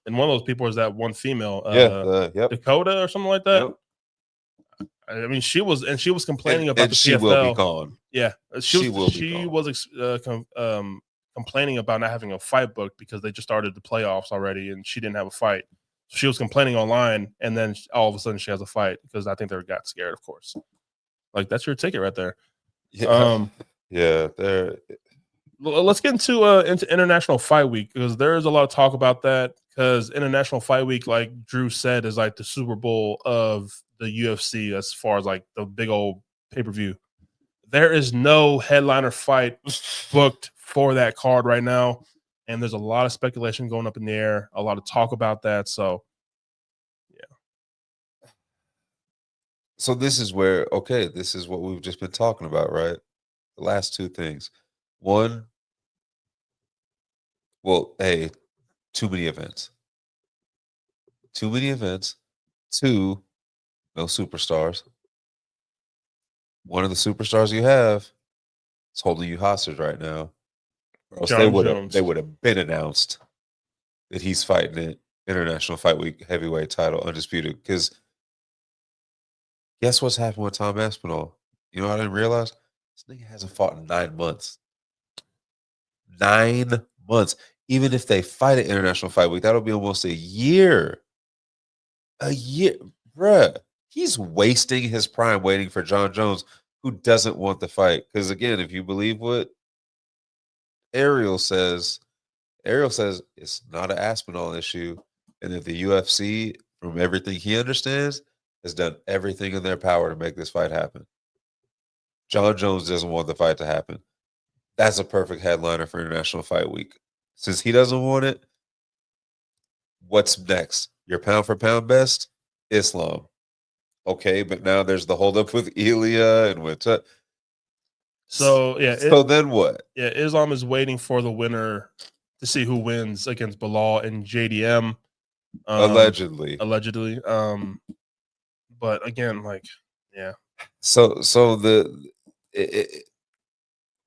and one of those people is that one female, Dakota or something like that. Yep. I mean, she was complaining about the she PFL. will be gone. Yeah, she will be gone. Complaining about not having a fight booked because they just started the playoffs already, and she didn't have a fight. She was complaining online, and then all of a sudden she has a fight because I think they got scared. Of course, like that's your ticket right there. Yeah, yeah. Let's get into International Fight Week because there's a lot of talk about that. Because International Fight Week, like Drew said, is like the Super Bowl of the UFC as far as like the big old pay-per-view. There is no headliner fight booked for that card right now, and there's a lot of speculation going up in the air, a lot of talk about that. So, yeah. So this is this is what we've just been talking about, right? The last two things. One, well, hey, too many events. Too many events. Two, no superstars. One of the superstars you have is holding you hostage right now. Or else they would have been announced that he's fighting it International Fight Week heavyweight title undisputed. Because guess what's happened with Tom Aspinall? You know what I didn't realize? This nigga hasn't fought in 9 months. 9 months. Even if they fight at International Fight Week, that'll be almost a year. A year, bruh. He's wasting his prime waiting for John Jones, who doesn't want the fight. Because again, if you believe what Ariel says it's not an Aspinall issue, and if the UFC, from everything he understands, has done everything in their power to make this fight happen. John Jones doesn't want the fight to happen. That's a perfect headliner for International Fight Week. Since he doesn't want it, what's next? Your pound for pound best? Islam. Okay, but now there's the holdup with Ilya and with so then what? Yeah, Islam is waiting for the winner to see who wins against Bilal and JDM. Allegedly. But again, like, yeah. So the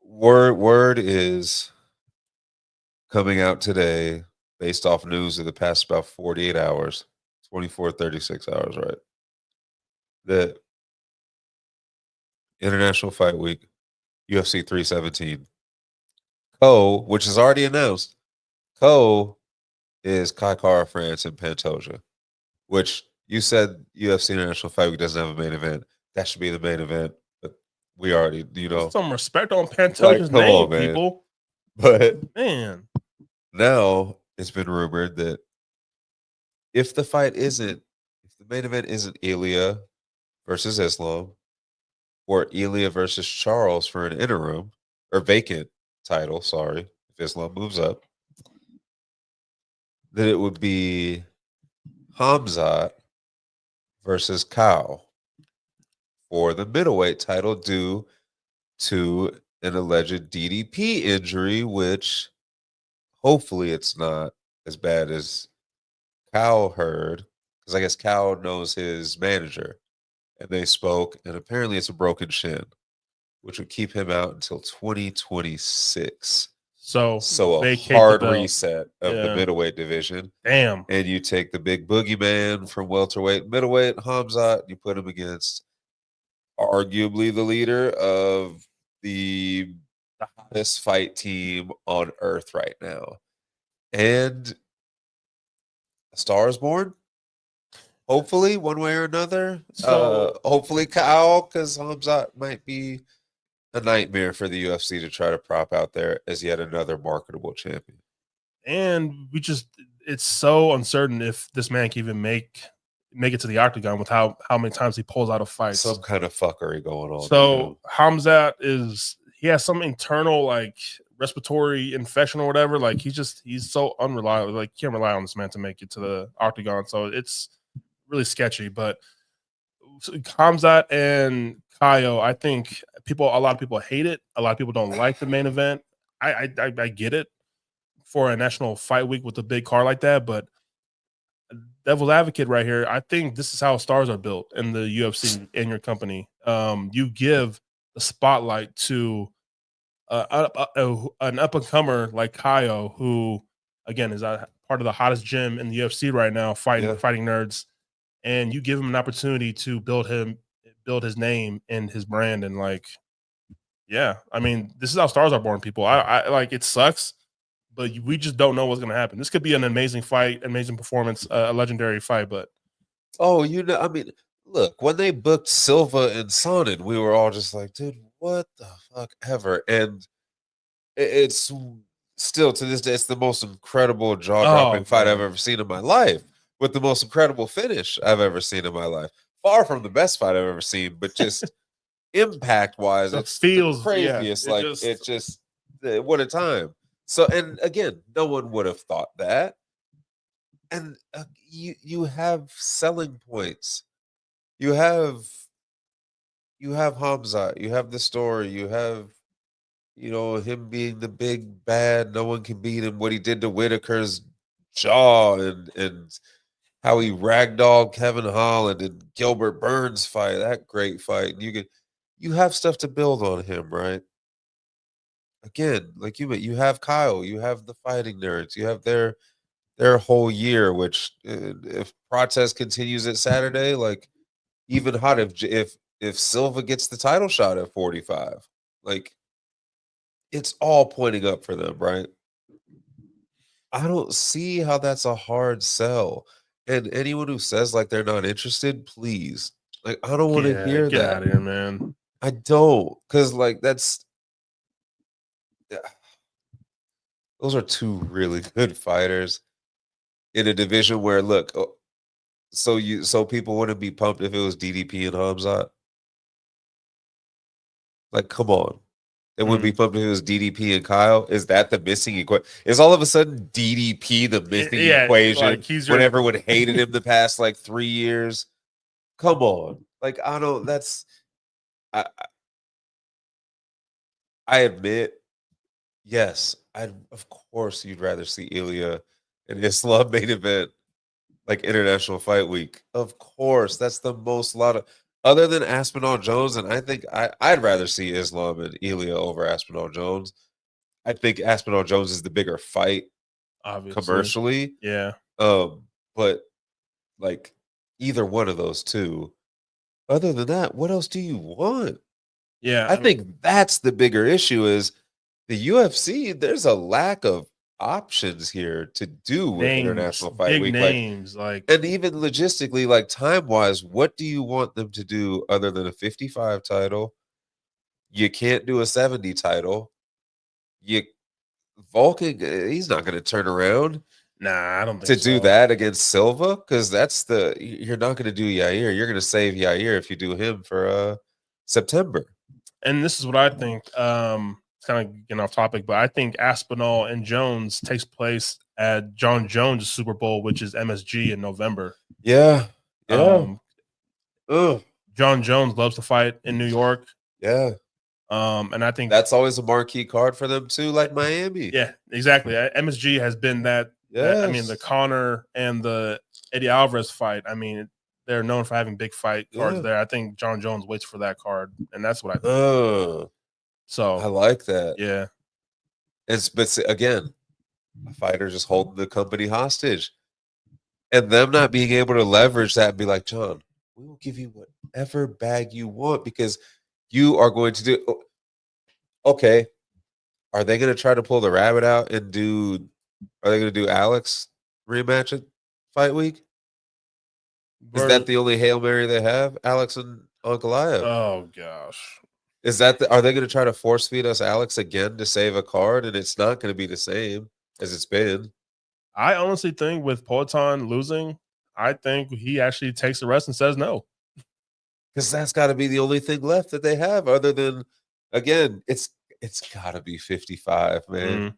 word is coming out today based off news of the past about 48 hours, 24, 36 hours, right? The International Fight Week, UFC 317. Which is already announced, is Kai Kara France and Pantoja, which you said UFC International Fight Week doesn't have a main event. That should be the main event. But we already, Put some respect on Pantoja's name, people. But man, now it's been rumored that if the main event isn't Ilya versus Islam or Ilya versus Charles for an interim or vacant title, if Islam moves up, then it would be Hamzat versus Kao for the middleweight title due to an alleged DDP injury, which hopefully it's not as bad as Kao heard, because I guess Kao knows his manager, and they spoke, and apparently it's a broken shin, which would keep him out until 2026. So a hard reset of the middleweight division. Damn. And you take the big boogeyman from welterweight, middleweight, Hamzat, you put him against arguably the leader of the hottest fight team on earth right now. And a star is born. Hopefully, one way or another. So hopefully Kyle, because Hamzat might be a nightmare for the UFC to try to prop out there as yet another marketable champion. And it's so uncertain if this man can even make it to the octagon with how many times he pulls out of fights. Some kind of fuckery going on. So Hamzat he has some internal like respiratory infection or whatever. Like he's so unreliable. Like you can't rely on this man to make it to the octagon. So it's really sketchy. But Hamzat and Kaio, I think a lot of people hate it. A lot of people don't like the main event. I get it for a national fight week with a big card like that, but devil's advocate right here, I think this is how stars are built in the UFC in your company. You give the spotlight to an up and comer like Kaio, who again is part of the hottest gym in the UFC right now, fighting nerds, and you give him an opportunity to build build his name and his brand. And like, yeah, I mean, this is how stars are born, people. I like, it sucks, but we just don't know what's going to happen. This could be an amazing fight, amazing performance, a legendary fight, but Oh, I mean, look, when they booked Silva and Sonnen, we were all just like, dude, what the fuck ever? And it's still to this day, it's the most incredible jaw-dropping fight I've ever seen in my life, with the most incredible finish I've ever seen in my life. Far from the best fight I've ever seen, but just impact-wise, it's feels the craziest. Yeah, It just what a time. So, and again, no one would have thought that. And you have selling points. You have Hamza. You have the story. You have him being the big bad. No one can beat him. What he did to Whitaker's jaw, and how he ragdolled Kevin Holland and Gilbert Burns fight. That great fight. You have stuff to build on him, right? Again, like you have Kyle. You have the Fighting Nerds. You have their whole year, which if Prates continues at Saturday, like even hot if Silva gets the title shot at 45, like it's all pointing up for them, right? I don't see how that's a hard sell. And anyone who says like they're not interested, please, like I don't want to hear get that. out of here, man. I don't, because like those are two really good fighters in a division where look. So people wouldn't be pumped if it was DDP and Hamzat? Like, come on. They wouldn't be pumped if it was DDP and Kyle? Is that the missing equation? Is all of a sudden DDP the missing equation like when everyone hated him the past, like, 3 years? Come on. Like, I don't that's I admit, yes, of course you'd rather see Ilya in Islam main event. Like International Fight Week. Of course, that's the most lot of other than Aspinall Jones, and I think I'd rather see Islam and Ilya over Aspinall Jones. I think Aspinall Jones is the bigger fight obviously, commercially. Yeah. But like either one of those two. Other than that, what else do you want? Yeah. I think that's the bigger issue is the UFC, there's a lack of options here to do with International Fight big Week. Names, And even logistically, like time-wise, what do you want them to do other than a 55 title? You can't do a 70 title. Vulcan, he's not going to turn around. Nah, I don't think to do that against Silva, because you're not going to do Yair. You're going to save Yair if you do him for September. And this is what I think. It's kind of getting off topic, but I think Aspinall and Jones takes place at John Jones' Super Bowl, which is MSG in November. Yeah. John Jones loves to fight in New York. Yeah. And I think that's always a marquee card for them too, like Miami. Yeah, exactly. MSG has been that. I mean, the Conor and the Eddie Alvarez fight. I mean, they're known for having big fight cards there. I think John Jones waits for that card, and that's what I think. So I like that. Yeah. But again, a fighter just holding the company hostage, and them not being able to leverage that and be like, John, we will give you whatever bag you want because you are going to do. Okay, are they going to try to pull the rabbit out and do? Are they going to do Alex rematch at Fight Week? Is that the only Hail Mary they have? Alex and Ankalaev. Oh gosh. Is that are they going to try to force feed us Alex again to save a card? And it's not going to be the same as it's been. I honestly think with Poatan losing, I think he actually takes the rest and says no. Because that's got to be the only thing left that they have, other than, again, it's got to be 55, man.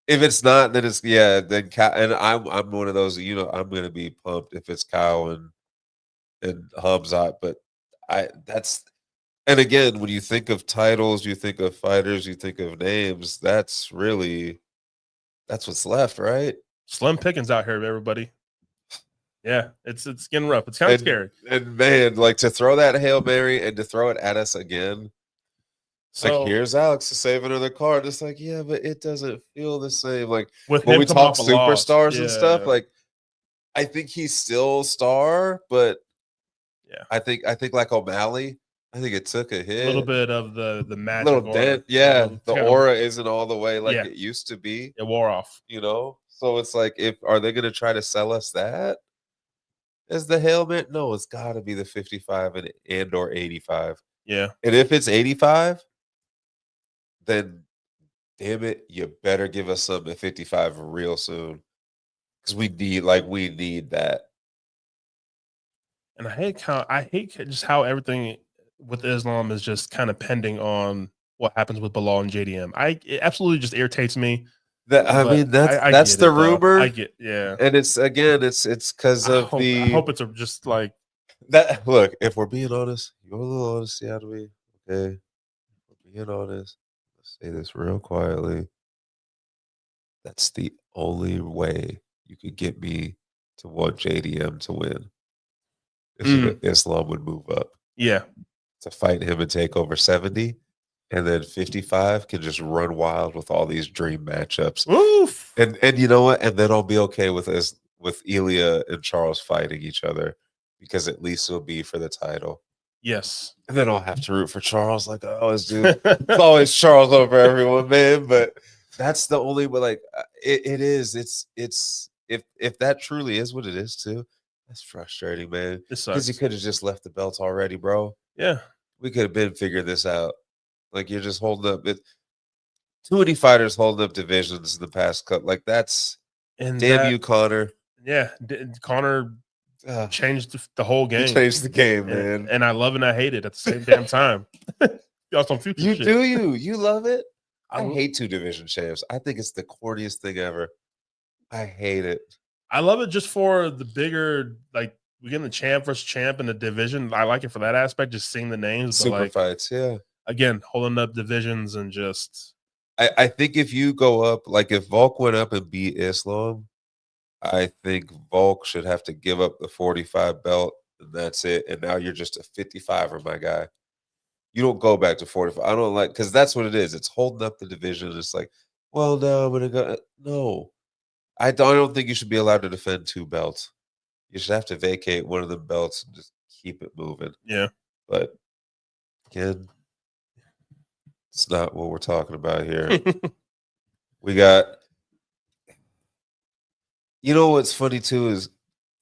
If it's not, then it's then and I'm one of those. I'm going to be pumped if it's Kyle and Hamzat, but and again, when you think of titles, you think of fighters, you think of names. That's what's left, right? Slim pickings out here, everybody. Yeah, it's getting rough. It's kind of scary. And man, like to throw that Hail Mary and to throw it at us again. So, like, here's Alex to save another card. It's like, yeah, but it doesn't feel the same. Like when we talk superstars and stuff, like I think he's still a star, but Yeah. I think like O'Malley, I think it took a A hit. little bit of the magic. Little dent. Yeah. The aura isn't all the way like it used to be. It wore off. So it's like, are they going to try to sell us that as the helmet? No, it's got to be the 55 and or 85. Yeah. And if it's 85, then damn it, you better give us something at 55 real soon. Because we need that. And I hate just how everything with Islam is just kind of pending on what happens with Bilal and JDM. It absolutely just irritates me. That's the rumor. I get, yeah. And it's because of I hope it's just like that. Look, if we're being honest, you're a little honesty out of me. Okay. If we're being honest, let's say this real quietly. That's the only way you could get me to want JDM to win. If Islam would move up. Yeah. To fight him and take over 70. And then 55 can just run wild with all these dream matchups. Oof. And you know what? And then I'll be okay with Ilya and Charles fighting each other, because at least it'll be for the title. Yes. And then I'll have to root for Charles like I always do. It's always Charles over everyone, man. But that's the only way. Like it is. It's if that truly is what it is too. That's frustrating, man. Because you could have just left the belts already, bro. Yeah. We could have been figured this out. Like, you're just holding up. Too many fighters holding up divisions in the past cut. Like, that's damn you, Connor. Yeah, Connor changed the whole game. He changed the game, man. And I love it and I hate it at the same damn time. Y'all some future shit. You love it? I hate 2 division champs. I think it's the corniest thing ever. I hate it. I love it just for the bigger, like, we get the champ versus champ in the division. I like it for that aspect, just seeing the names. Super but fights, yeah. Again, holding up divisions and just. I think if you go up, like if Volk went up and beat Islam, I think Volk should have to give up the 45 belt, and that's it. And now you're just a 55er, my guy. You don't go back to 45. I don't like, because that's what it is. It's holding up the division. It's like, well, no, I'm gonna go. No, I don't think you should be allowed to defend 2 belts. You should have to vacate one of the belts and just keep it moving. Yeah. But again, it's not what we're talking about here. We got, what's funny too is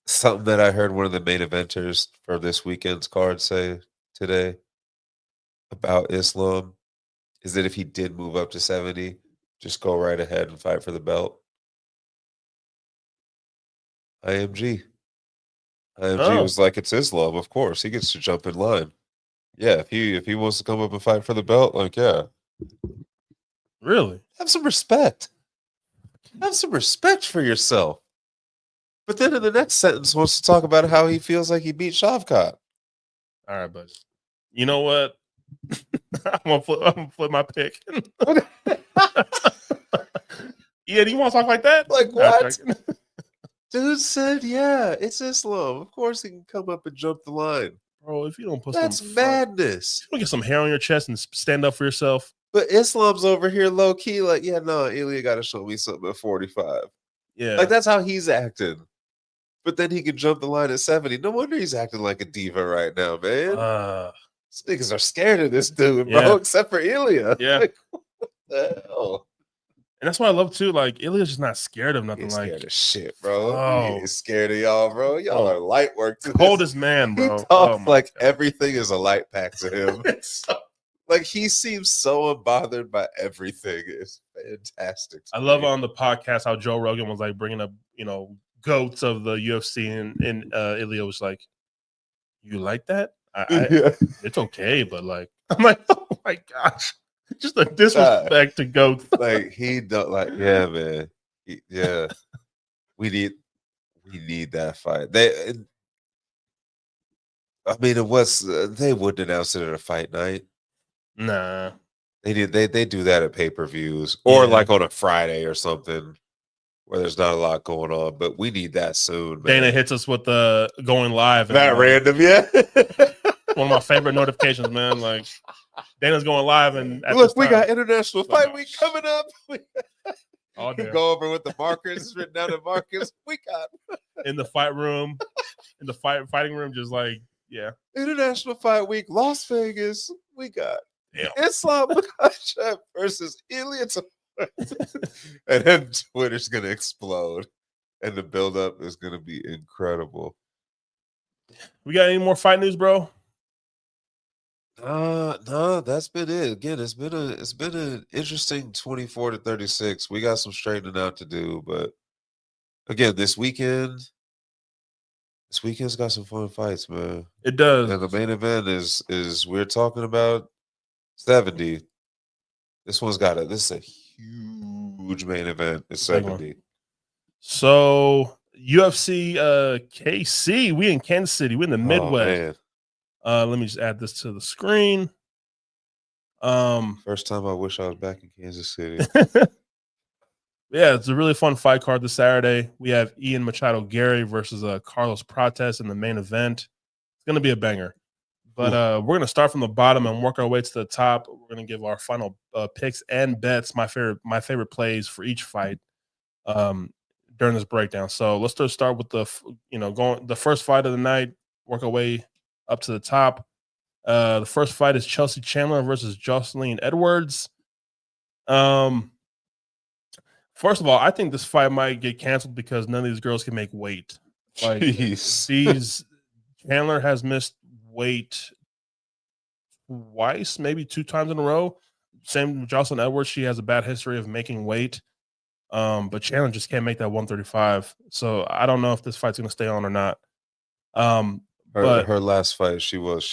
something that I heard one of the main eventers for this weekend's card say today about Islam is that if he did move up to 70, just go right ahead and fight for the belt. IMG was like, it's Islam, of course. He gets to jump in line. Yeah, if he wants to come up and fight for the belt, like, yeah. Really? Have some respect. Have some respect for yourself. But then in the next sentence wants to talk about how he feels like he beat Shavkat. All right, buddy. You know what? I'm gonna flip my pick. Yeah, do you want to talk like that? Like, what? Dude said, yeah, it's Islam. Of course he can come up and jump the line. Bro, if you don't put that's madness. If you don't get some hair on your chest and stand up for yourself. But Islam's over here low key, like, yeah, no, Ilya got to show me something at 45. Yeah. Like, that's how he's acting. But then he can jump the line at 70. No wonder he's acting like a diva right now, man. These niggas are scared of this dude, bro, except for Ilya. Yeah. Like, what the hell? And that's what I love too. Like, Ilya's just not scared of nothing. He's like, scared of shit, bro. He ain't scared of y'all, bro. Y'all are light work to coldest man, bro. He talks like everything is a light pack to him. Like, he seems so unbothered by everything. It's fantastic. I love on the podcast how Joe Rogan was like bringing up, goats of the UFC, and Ilya was like, "You like that? It's okay, but like," I'm like, "Oh my gosh." Just a disrespect to goats. Like, he don't like, yeah, man. We need that fight. They wouldn't announce it at a fight night. Nah. They do that at pay-per-views or like on a Friday or something where there's not a lot going on, but we need that soon, man. Dana hits us with the going live. That random, yeah. One of my favorite notifications, man. Like, Dana's going live, and look, we got International Fight Week coming up. All day. Go over with the markers. It's written down in markers. We got in the fight room, in the fighting room, just like Yeah. International Fight Week, Las Vegas. We got Islam Makhachev versus Ilya and then Twitter's gonna explode, and the buildup is gonna be incredible. We got any more fight news, bro? No, that's been it. Again, it's been an interesting 24 to 36. We got some straightening out to do, but again, this weekend's got some fun fights, man. It does. And the main event is we're talking about 70. This one's got this is a huge main event. It's 70. So UFC KC, we in Kansas City, we in the Midwest. Man. Let me just add this to the screen. First time I wish I was back in Kansas City. Yeah, it's a really fun fight card this Saturday. We have Ian Machado Garry versus Carlos Prates in the main event. It's going to be a banger. But we're going to start from the bottom and work our way to the top. We're going to give our final picks and bets, my favorite plays for each fight during this breakdown. So let's just start with the first fight of the night, work our way up to the top. The first fight is Chelsea Chandler versus Jocelyn Edwards. First of all, I think this fight might get canceled because none of these girls can make weight. Like Chandler has missed weight twice, maybe 2 times in a row. Same with Jocelyn Edwards. She has a bad history of making weight. But Chandler just can't make that 135. So I don't know if this fight's gonna stay on or not. Her last fight, she was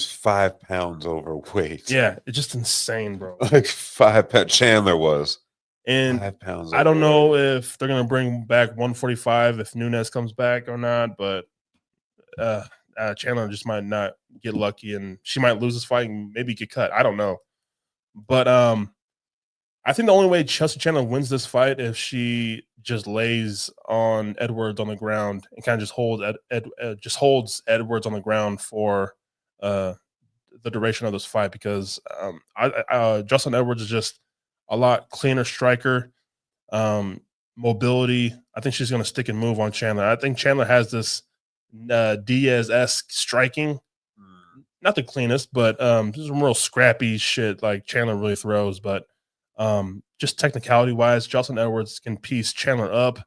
5 pounds overweight. Yeah, it's just insane, bro. Like 5 pounds. Chandler was. And 5 pounds. I don't know if they're gonna bring back 145 if Nunes comes back or not, but Chandler just might not get lucky and she might lose this fight and maybe get cut. I don't know. But I think the only way Chelsea Chandler wins this fight if she just lays on Edwards on the ground and kind of just holds Edwards on the ground for the duration of this fight, because Jocelyn Edwards is just a lot cleaner striker. Mobility. I think she's going to stick and move on Chandler. I think Chandler has this Diaz-esque striking. Not the cleanest, but just some real scrappy shit like Chandler really throws. But just technicality-wise, Jocelyn Edwards can piece Chandler up.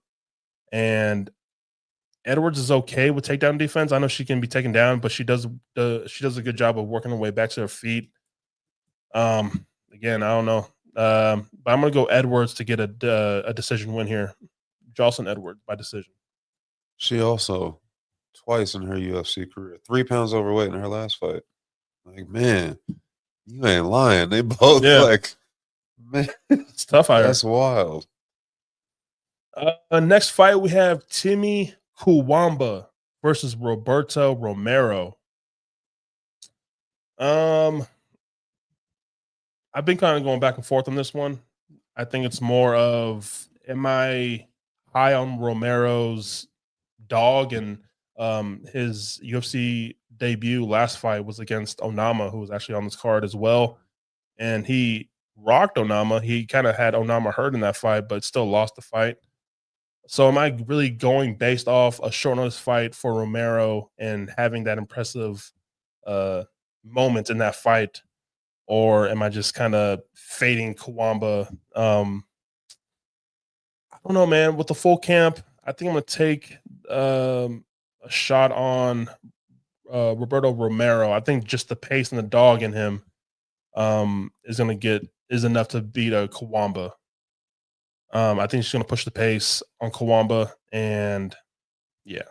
And Edwards is okay with takedown defense. I know she can be taken down, but she does a good job of working her way back to her feet. Again, I don't know. But I'm going to go Edwards to get a decision win here. Jocelyn Edwards by decision. She also twice in her UFC career, 3 pounds overweight in her last fight. Like, man, you ain't lying. They both man, it's tough out here. That's wild. Next fight, we have Timmy Kuwamba versus Roberto Romero. I've been kind of going back and forth on this one. I think it's more of, am I high on Romero's dog? And his UFC debut last fight was against Onama, who was actually on this card as well. And he rocked Onama. He kind of had Onama hurt in that fight, but still lost the fight. So am I really going based off a short notice fight for Romero and having that impressive moment in that fight? Or am I just kind of fading Kuwamba? I don't know, man. With the full camp, I think I'm going to take a shot on Roberto Romero. I think just the pace and the dog in him is enough to beat a Kuwamba. I think she's going to push the pace on Kuwamba, and yeah.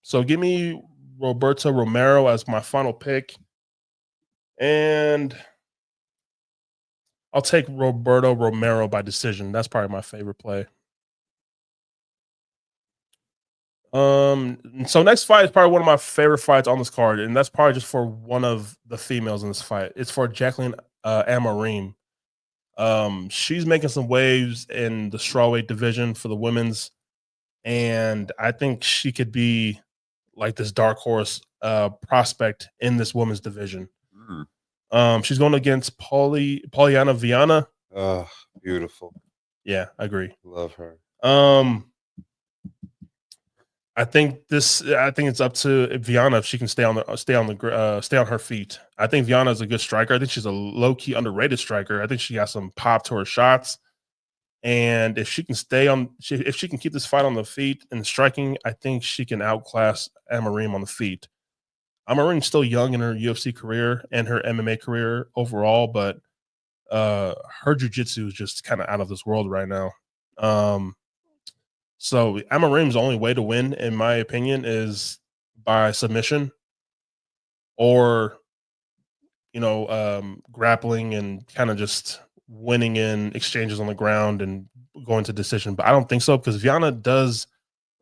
So give me Roberto Romero as my final pick, and I'll take Roberto Romero by decision. That's probably my favorite play. So next fight is probably one of my favorite fights on this card, and that's probably just for one of the females in this fight. It's for Jacqueline Amarim. She's making some waves in the strawweight division for the women's, and I think she could be like this dark horse prospect in this women's division. She's going against Polyana Viana. Oh, beautiful. Yeah, I agree. Love her. I think it's up to Viana if she can stay on her feet. I think Viana is a good striker. I think she's a low key underrated striker. I think she got some pop to her shots, and if she can if she can keep this fight on the feet and striking, I think she can outclass Amarim on the feet. Amarim's still young in her UFC career and her MMA career overall, but her jujitsu is just kind of out of this world right now. Um, so Amarim's only way to win, in my opinion, is by submission or grappling and kind of just winning in exchanges on the ground and going to decision. But I don't think so because Viana does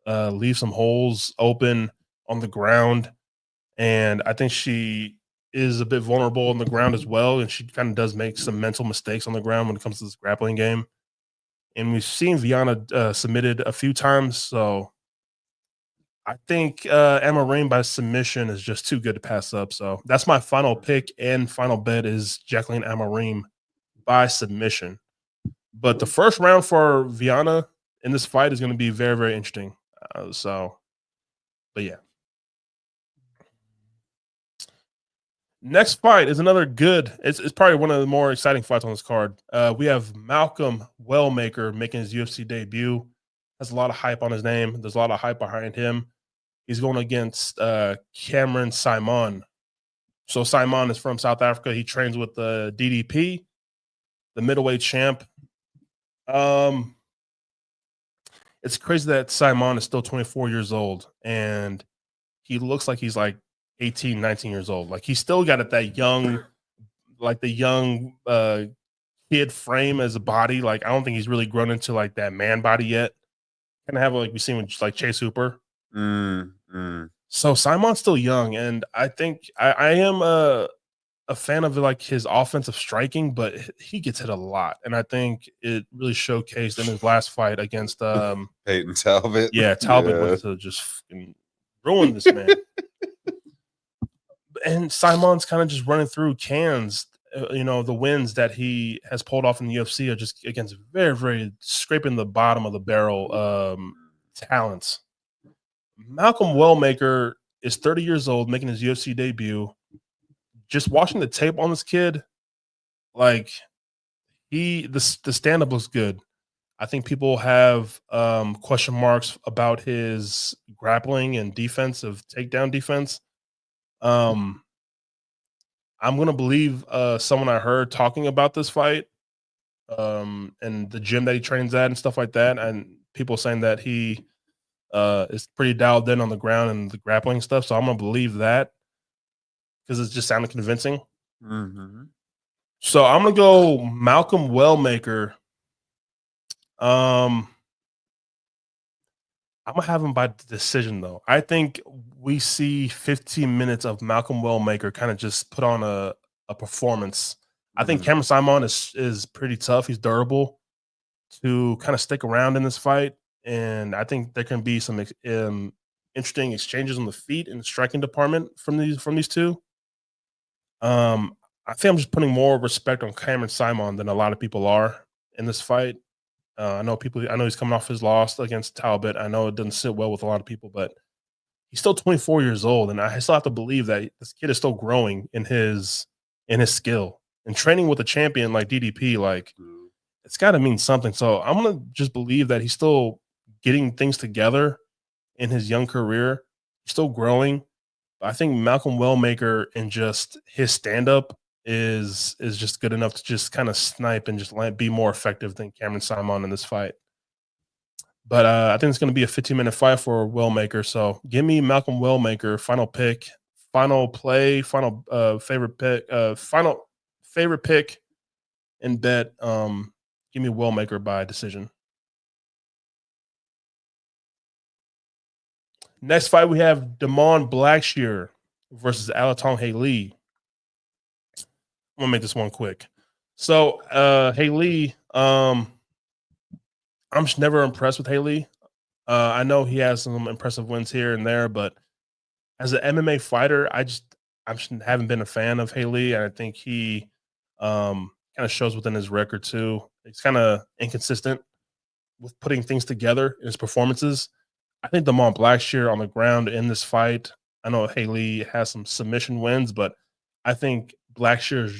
leave some holes open on the ground, and I think she is a bit vulnerable on the ground as well, and she kind of does make some mental mistakes on the ground when it comes to this grappling game. And we've seen Viana submitted a few times, so I think Emma Rain by submission is just too good to pass up. So that's my final pick and final bet is Jacqueline Amarim by submission. But the first round for Viana in this fight is going to be very, very interesting. But yeah. Next fight is another good. It's probably one of the more exciting fights on this card. We have Malcolm Wellmaker making his UFC debut. Has a lot of hype on his name. There's a lot of hype behind him. He's going against Cameron Simon. So Simon is from South Africa. He trains with the DDP, the middleweight champ. It's crazy that Simon is still 24 years old and he looks like he's like 18, 19 years old. Like he's still got that young, like the young kid frame as a body. Like I don't think he's really grown into like that man body yet. Kind of have like we seen with like Chase Hooper. So Simon's still young, and I think I am a fan of like his offensive striking, but he gets hit a lot, and I think it really showcased in his last fight against Peyton Talbot. Yeah, Talbot went to just ruin this man. And Simon's kind of just running through cans. The wins that he has pulled off in the UFC are just against very, very scraping the bottom of the barrel talents. Malcolm Wellmaker is 30 years old, making his UFC debut. Just watching the tape on this kid, like the stand-up looks good. I think people have question marks about his grappling and defensive takedown defense. I'm gonna believe someone I heard talking about this fight, and the gym that he trains at and stuff like that, and people saying that he is pretty dialed in on the ground and the grappling stuff. So I'm gonna believe that because it just sounded convincing. Mm-hmm. So I'm gonna go Malcolm Wellmaker. I'm gonna have him by decision though. I think we see 15 minutes of Malcolm Wellmaker kind of just put on a performance. I think Cameron Simon is pretty tough. He's durable to kind of stick around in this fight, and I think there can be some interesting exchanges on the feet in the striking department from these two. I think I'm just putting more respect on Cameron Simon than a lot of people are in this fight. I know he's coming off his loss against Talbot. I know it doesn't sit well with a lot of people, but he's still 24 years old, and I still have to believe that this kid is still growing in his skill and training with a champion like DDP. Like it's got to mean something. So I'm gonna just believe that he's still getting things together in his young career. He's still growing. But I think Malcolm Wellmaker and just his stand up is just good enough to just kind of snipe and just be more effective than Cameron Simon in this fight. But I think it's going to be a 15-minute fight for Wellmaker. So give me Malcolm Wellmaker, final pick, final play, final favorite pick and bet. Give me Wellmaker by decision. Next fight, we have Damon Blackshear versus Alatong Haley. I'm gonna make this one quick. So Haley, I'm just never impressed with Haley. I know he has some impressive wins here and there, but as an MMA fighter, I just haven't been a fan of Haley, and I think he kind of shows within his record too. He's kind of inconsistent with putting things together in his performances. I think Damon Blackshear on the ground in this fight. I know Haley has some submission wins, but I think Blackshear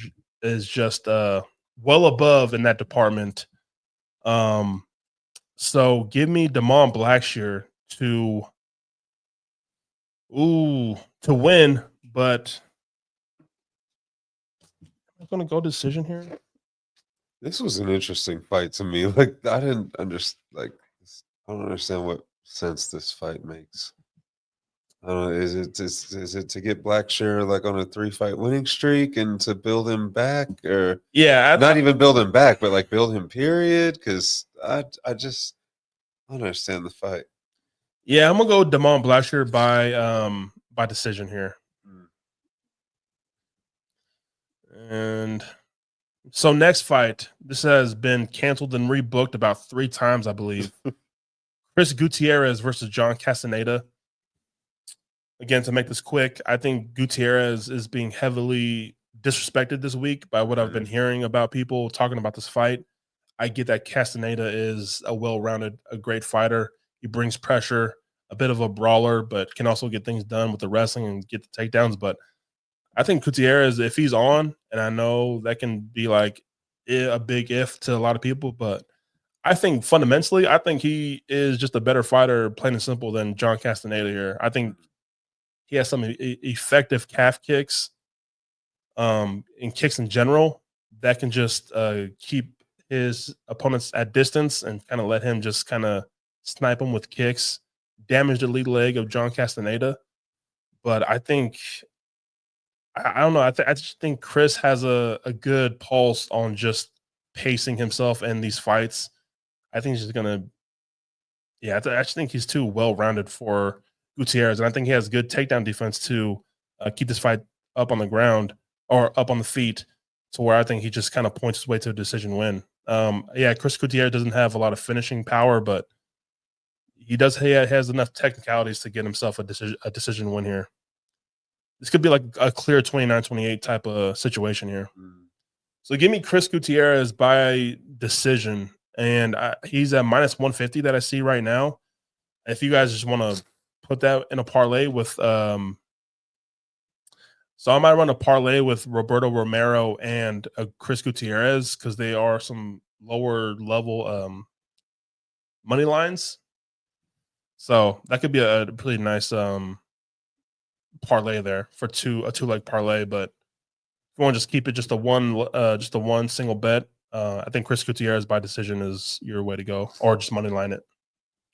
is just well above in that department. So give me Damon Blackshear to to win, but I'm gonna go decision here. This was an interesting fight to me. Like I didn't understand. Like I don't understand what sense this fight makes. I don't know. Is it to get Blackshear like on a 3-fight winning streak and to build him back, or Yeah, not even build him back, but like build him period? Because I just I don't understand the fight. yeah, I'm gonna go Damon Blackshear by decision here. And so next fight, this has been canceled and rebooked about 3 times, I believe. Chris Gutierrez versus John Castaneda. Again, to make this quick, I think Gutierrez is being heavily disrespected this week by what I've been hearing about people talking about this fight. I get that Castaneda is a well-rounded, a great fighter. He brings pressure, a bit of a brawler, but can also get things done with the wrestling and get the takedowns. But I think Gutierrez, if he's on, and I know that can be like a big if to a lot of people, but I think fundamentally, I think he is just a better fighter, plain and simple, than John Castaneda here. I think he has some effective calf kicks, and kicks in general that can just keep his opponents at distance and kind of let him just kind of snipe him with kicks, damage the lead leg of John Castaneda. But I think I don't know. I just think Chris has a good pulse on just pacing himself in these fights. I think he's just gonna, yeah. I just think he's too well rounded for Gutierrez, and I think he has good takedown defense to keep this fight up on the ground or up on the feet, to where I think he just kind of points his way to a decision win. Yeah, Chris Gutierrez doesn't have a lot of finishing power, but he does. He has enough technicalities to get himself a decision win here. This could be like a clear 29-28 type of situation here. So give me Chris Gutierrez by decision, and he's at -150 that I see right now. If you guys just want to put that in a parlay with, so I might run a parlay with Roberto Romero and Chris Gutierrez, because they are some lower level money lines. So that could be a pretty nice parlay there for a 2-leg parlay. But if you want to just keep it just a one single bet, I think Chris Gutierrez by decision is your way to go, or just money line it.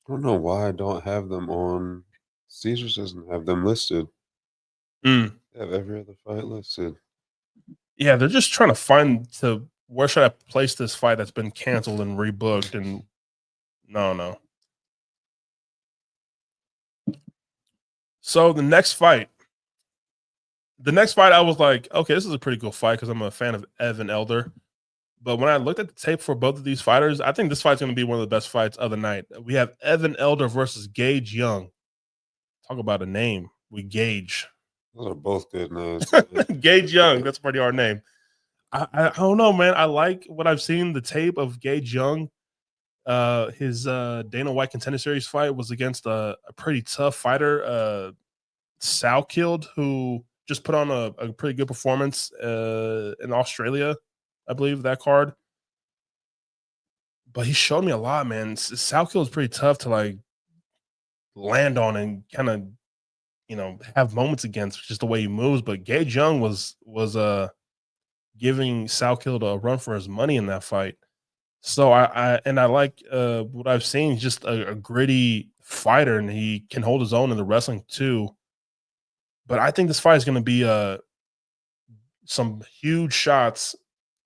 I don't know why I don't have them on. Caesars doesn't have them listed. They have every other fight listed. Yeah, they're just trying to find where should I place this fight that's been canceled and rebooked, and no. So the next fight, I was like, okay, this is a pretty cool fight because I'm a fan of Evan Elder. But when I looked at the tape for both of these fighters, I think this fight's going to be one of the best fights of the night. We have Evan Elder versus Gage Young. Talk about a name. We Gage. Those are both good names. Gage Young. That's a pretty hard name. I don't know, man. I like what I've seen. The tape of Gage Young. His Dana White Contender Series fight was against a pretty tough fighter, Sal Killed, who just put on a pretty good performance in Australia, I believe, that card. But he showed me a lot, man. Sal Killed is pretty tough to like land on and kind of, have moments against, just the way he moves. But Gage Young was giving Sal Killed a run for his money in that fight. So I like what I've seen. He's just a gritty fighter, and he can hold his own in the wrestling too. But I think this fight is going to be some huge shots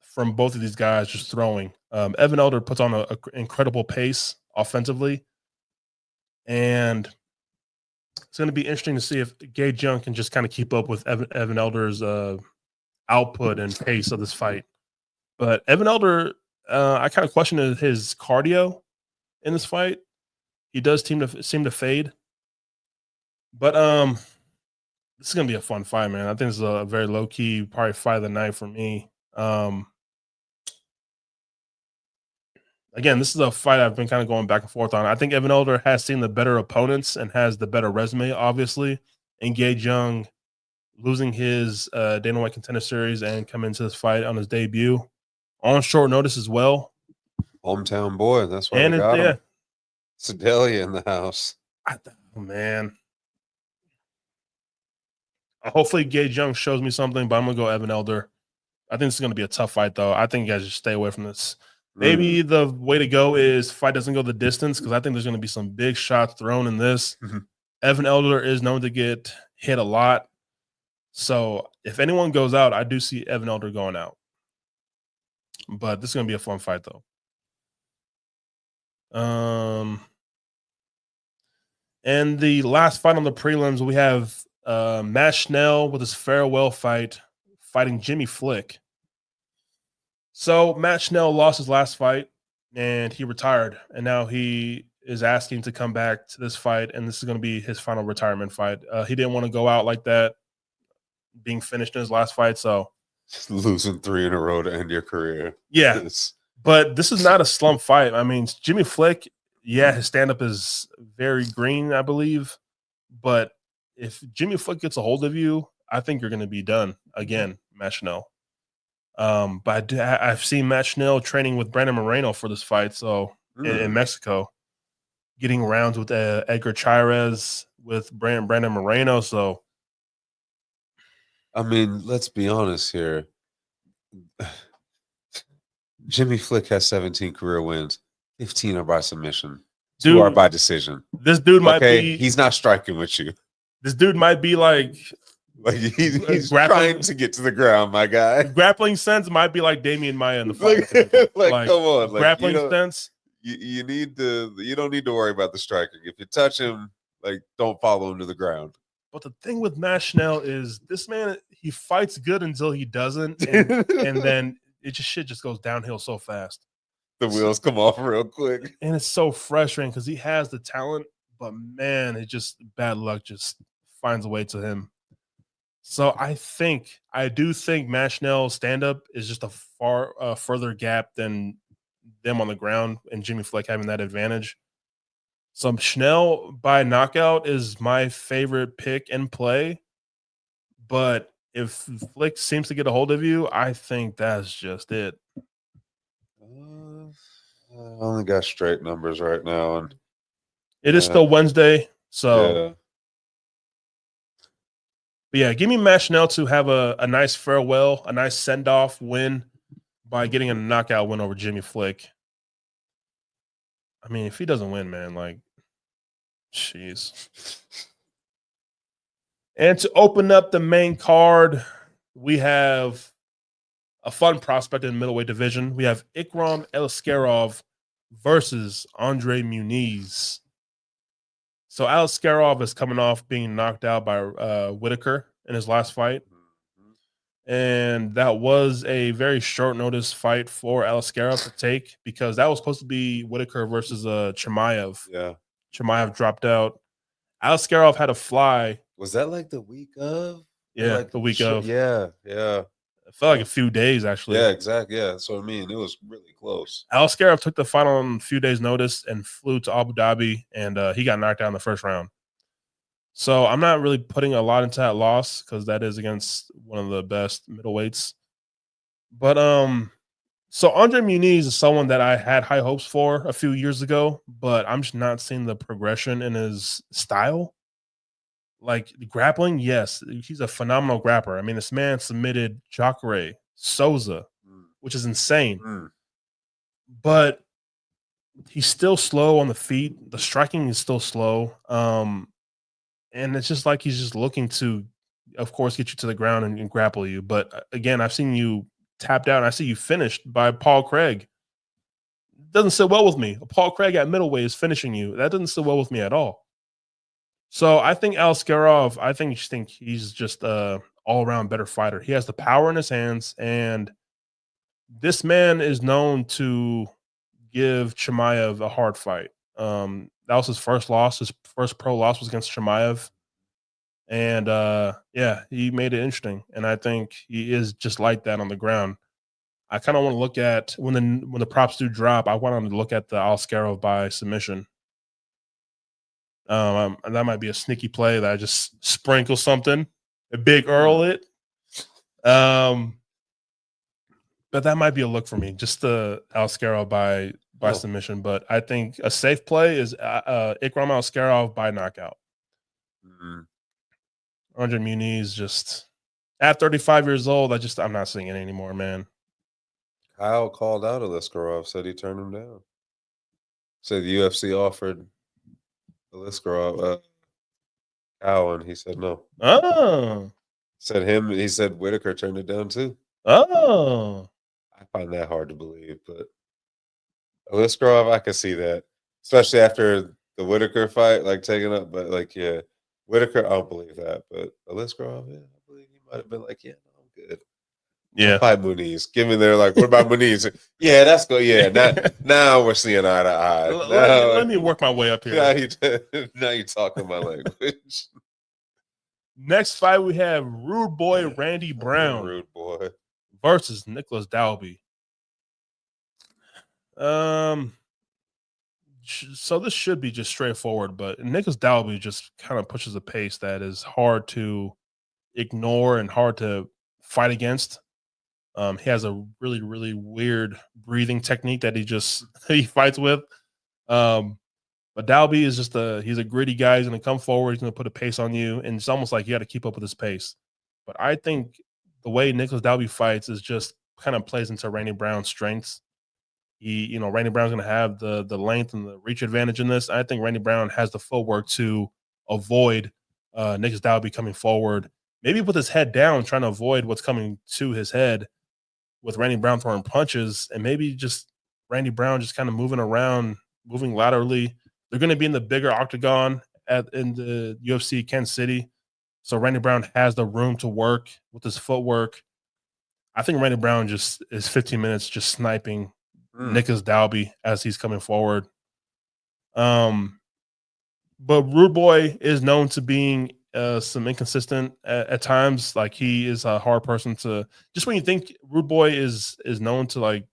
from both of these guys just throwing. Evan Elder puts on an incredible pace offensively, and it's going to be interesting to see if Gage Young can just kind of keep up with Evan Elder's output and pace of this fight. But Evan Elder, I kind of question his cardio in this fight. He does seem to fade, but this is gonna be a fun fight, man. I think this is a very low key, probably fight of the night for me. again, this is a fight I've been kind of going back and forth on. I think Evan Elder has seen the better opponents and has the better resume, obviously. And Gage Young losing his Dana White Contender Series and coming into this fight on his debut on short notice as well. Hometown boy. That's why and they got him. Yeah. Sedalia in the house. Oh, man. Hopefully Gage Young shows me something, but I'm going to go Evan Elder. I think this is going to be a tough fight, though. I think you guys should stay away from this. Maybe the way to go is fight doesn't go the distance, because I think there's going to be some big shots thrown in this. Evan Elder is known to get hit a lot. So if anyone goes out, I do see Evan Elder going out. But this is going to be a fun fight, though. And the last fight on the prelims, we have Matt Schnell with his farewell fight, fighting Jimmy Flick. So Matt Schnell lost his last fight, and he retired. And now he is asking to come back to this fight, and this is going to be his final retirement fight. He didn't want to go out like that, being finished in his last fight. So losing 3 in a row to end your career. Yeah. But this is not a slump fight. I mean, Jimmy Flick, yeah, his stand-up is very green, I believe. But if Jimmy Flick gets a hold of you, I think you're going to be done again, Matt Schnell. But I've seen Matt Schnell training with Brandon Moreno for this fight. So in Mexico, getting rounds with Edgar Chairez, with Brandon Moreno. So, I mean, let's be honest here. Jimmy Flick has 17 career wins. 15 are by submission. 2 are by decision. This dude might be. He's not striking with you. This dude might be like he's trying to get to the ground, my guy. Grappling sense might be like Damian Maia in the fight. like come on, grappling sense. You need to. You don't need to worry about the striking. If you touch him, don't follow him to the ground. But the thing with Matt Schnell is this man, he fights good until he doesn't, and then shit just goes downhill so fast. The wheels come off real quick, and it's so frustrating because he has the talent, but man, it just bad luck just finds a way to him. So I do think Matt Schnell's stand-up is just a far further gap than them on the ground, and Jimmy Flick having that advantage. So Schnell by knockout is my favorite pick and play. But if Flick seems to get a hold of you, I think that's just it. I only got straight numbers right now, and it is still Wednesday. So, But yeah, give me Matt Schnell to have a nice farewell, a nice send-off win by getting a knockout win over Jimmy Flick. I mean, if he doesn't win, man, jeez. And to open up the main card, we have a fun prospect in the middleweight division. We have Ikram Aliskerov versus Andre Muniz. So Aliskerov is coming off being knocked out by Whitaker in his last fight. And that was a very short notice fight for Aliskerov to take, because that was supposed to be Whitaker versus Chimaev. Yeah. Chimaev dropped out. Aliskerov had a fly. Was that the week of? Yeah, the week of. Yeah. It felt like a few days, actually. Yeah, exactly. Yeah, that's what I mean. It was really close. Aliskerov took the fight on a few days' notice and flew to Abu Dhabi, and he got knocked out in the first round. So I'm not really putting a lot into that loss, because that is against one of the best middleweights. But so Andre Muniz is someone that I had high hopes for a few years ago, but I'm just not seeing the progression in his style. Grappling, yes, he's a phenomenal grappler. I mean, this man submitted Jacare Souza, which is insane. But he's still slow on the feet. The striking is still slow. And it's just like he's just looking to, of course, get you to the ground and grapple you. But again, I've seen you tapped out, and I see you finished by Paul Craig. Doesn't sit well with me. Paul Craig at middleweight is finishing you. That doesn't sit well with me at all. So I think Aliskerov, I think he's just a all-around better fighter. He has the power in his hands, and this man is known to give Chimaev a hard fight. That was his first loss. His first pro loss was against Chimaev. And he made it interesting. And I think he is just like that on the ground. I kind of want to look at when the props do drop. I want to look at the Alscarov by submission. And that might be a sneaky play that I just sprinkle something, a big Earl it. But that might be a look for me, just the Alscarov by submission. But I think a safe play is Ikram Alscarov by knockout. 100 Muniz just at 35 years old. I'm not seeing it anymore, man. Kyle called out Aliskerov, said he turned him down. Said the UFC offered Aliskerov Kyle, and he said no. Oh. He said Whitaker turned it down too. Oh. I find that hard to believe, but Aliskerov, I can see that. Especially after the Whitaker fight, like taking up, but like, yeah, Whitaker, I don't believe that. But Aliskerov, yeah, I believe he might have been like, yeah, no, I'm good. Yeah. Fight Muniz. Give me there, like, what about Muniz? Yeah, that's good. Yeah, now we're seeing eye to eye. Let me work my way up here. Now you're talking my language. Next fight, we have Rude Boy Randy Brown. Rude Boy. Versus Nicholas Dalby. So this should be just straightforward, but Nicholas Dalby just kind of pushes a pace that is hard to ignore and hard to fight against. He has a really, really weird breathing technique that he fights with. But Dalby is he's a gritty guy. He's going to come forward. He's going to put a pace on you, and it's almost like you got to keep up with his pace. But I think the way Nicholas Dalby fights is just kind of plays into Randy Brown's strengths. Randy Brown's going to have the length and the reach advantage in this. I think Randy Brown has the footwork to avoid Nicholas Dalby coming forward, maybe with his head down, trying to avoid what's coming to his head with Randy Brown throwing punches, and maybe just Randy Brown just kind of moving around, moving laterally. They're going to be in the bigger octagon in the UFC Kansas City. So Randy Brown has the room to work with his footwork. I think Randy Brown just is 15 minutes just sniping Nicholas Dalby as he's coming forward. But Rude Boy is known to being some inconsistent at times. Like, he is a hard person to just when you think Rude Boy is known to, like,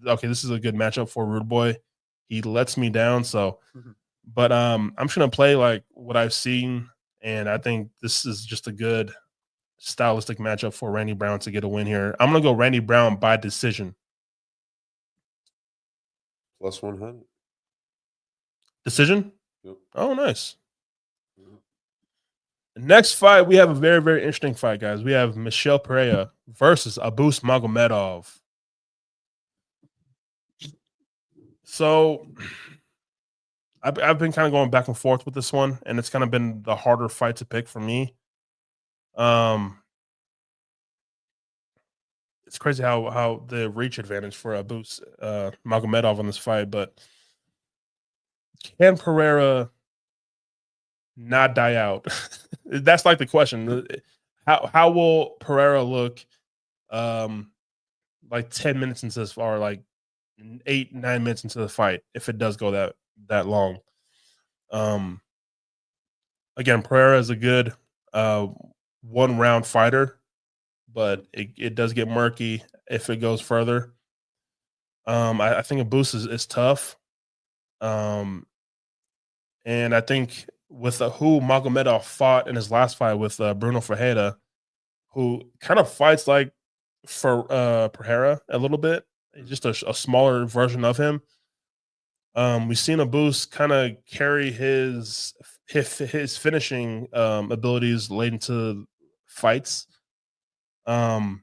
okay, this is a good matchup for Rude Boy, he lets me down. So, but I'm just gonna play like what I've seen, and I think this is just a good stylistic matchup for Randy Brown to get a win here. I'm gonna go Randy Brown by decision. Plus 100. Decision? Yep. Oh, nice. The next fight, we have a very, very interesting fight, guys. We have Michel Pereira versus Abus Magomedov. So I've been kind of going back and forth with this one, and it's kind of been the harder fight to pick for me. It's crazy how the reach advantage for Abus Magomedov on this fight, but can Pereira not die out? That's like the question. How will Pereira look like 10 minutes into this, or like 8-9 minutes into the fight, if it does go that long? Again, Pereira is a good 1-round fighter, but it does get murky if it goes further. I think Abus is tough. And I think with who Magomedov fought in his last fight with Bruno Ferreira, who kind of fights like for Pereira a little bit, just a smaller version of him. We've seen Abus kind of carry his finishing abilities late into fights. So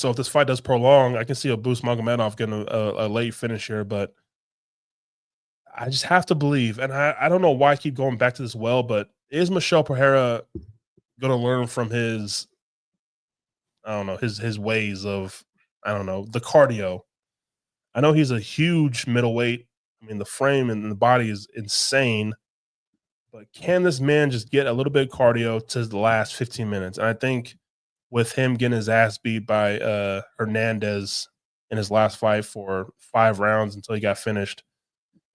if this fight does prolong, I can see Abus Magomedov getting a late finish here, but I just have to believe, and I don't know why I keep going back to this well, but is Michel Pereira going to learn from his, I don't know, his ways of, I don't know, the cardio? I know he's a huge middleweight. I mean, the frame and the body is insane, but can this man just get a little bit of cardio to the last 15 minutes? And I think with him getting his ass beat by Hernandez in his last fight for 5 rounds until he got finished,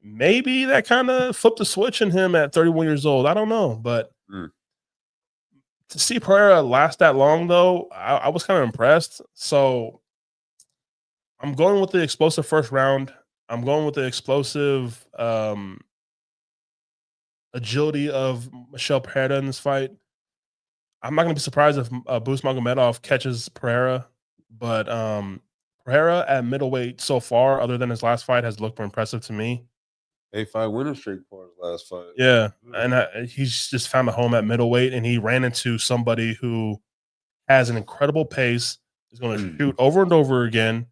maybe that kind of flipped the switch in him at 31 years old. I don't know, but to see Pereira last that long, though, I was kind of impressed. So I'm going with the explosive first round. I'm going with the explosive agility of Michelle Pereira in this fight. I'm not going to be surprised if Boost Magomedov catches Pereira, but Pereira at middleweight so far, other than his last fight, has looked more impressive to me. 8-fight winning streak for his last fight. Yeah, and he's just found a home at middleweight, and he ran into somebody who has an incredible pace, is going to shoot over and over again,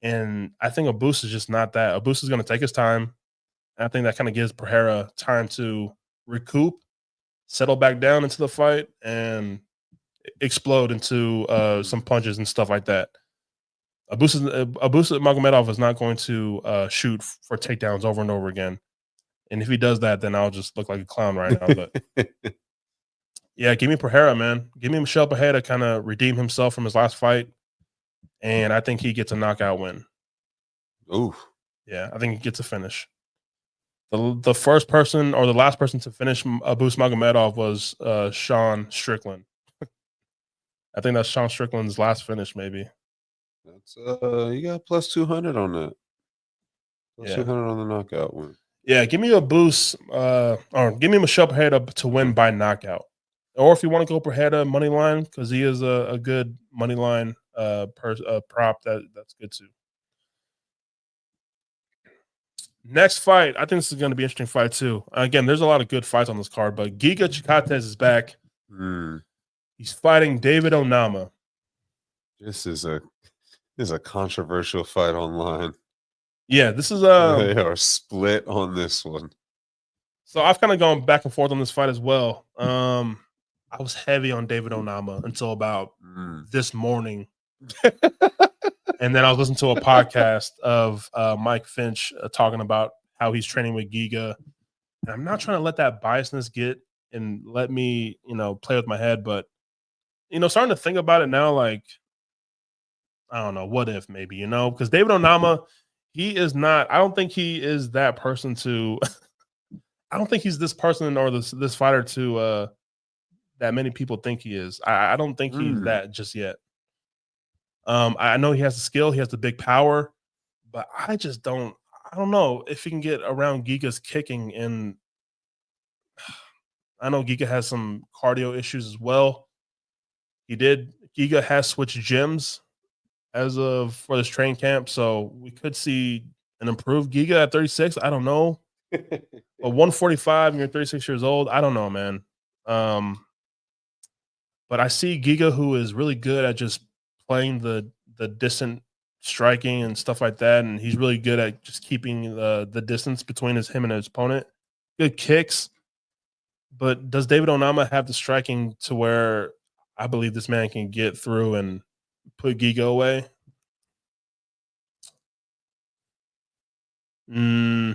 and I think Abus is just not that. Abus is going to take his time. And I think that kind of gives Pereira time to recoup, settle back down into the fight, and explode into some punches and stuff like that. Abus Magomedov is not going to shoot for takedowns over and over again. And if he does that, then I'll just look like a clown right now. But yeah, give me Pereira, man. Give me Michelle Pereira to kind of redeem himself from his last fight. And I think he gets a knockout win. Ooh. Yeah, I think he gets a finish. The first person or the last person to finish Abus Magomedov was Sean Strickland. I think that's Sean Strickland's last finish, maybe. That's you got plus 200 on that. Plus 200 on the knockout win. Yeah, give me a boost, or give me Michelle Pereira to win by knockout. Or if you want to go Pereira money line, because he is a good money line prop that's good too. Next fight, I think this is going to be an interesting fight too. Again, there's a lot of good fights on this card, but Giga Chikadze is back. He's fighting David Onama. This is a controversial fight online. Yeah, this is they are split on this one. So I've kind of gone back and forth on this fight as well. I was heavy on David Onama until about this morning. And then I was listening to a podcast of Mike Finch talking about how he's training with Giga. And I'm not trying to let that biasness get and let me, play with my head. But, starting to think about it now, like, I don't know, what if maybe, because David Onama, he is not, I don't think he is that person to, I don't think he's this person or this fighter to that many people think he is. I don't think he's that just yet. I know he has the skill, he has the big power, but I don't know if he can get around Giga's kicking. And I know Giga has some cardio issues as well. Giga has switched gyms for this training camp, so we could see an improved Giga at 36. I don't know. But 145 and you're 36 years old, I don't know, man. But I see Giga, who is really good at just playing the distant striking and stuff like that, and he's really good at just keeping the distance between him and his opponent. Good kicks, but does David Onama have the striking to where I believe this man can get through and put Giga away? I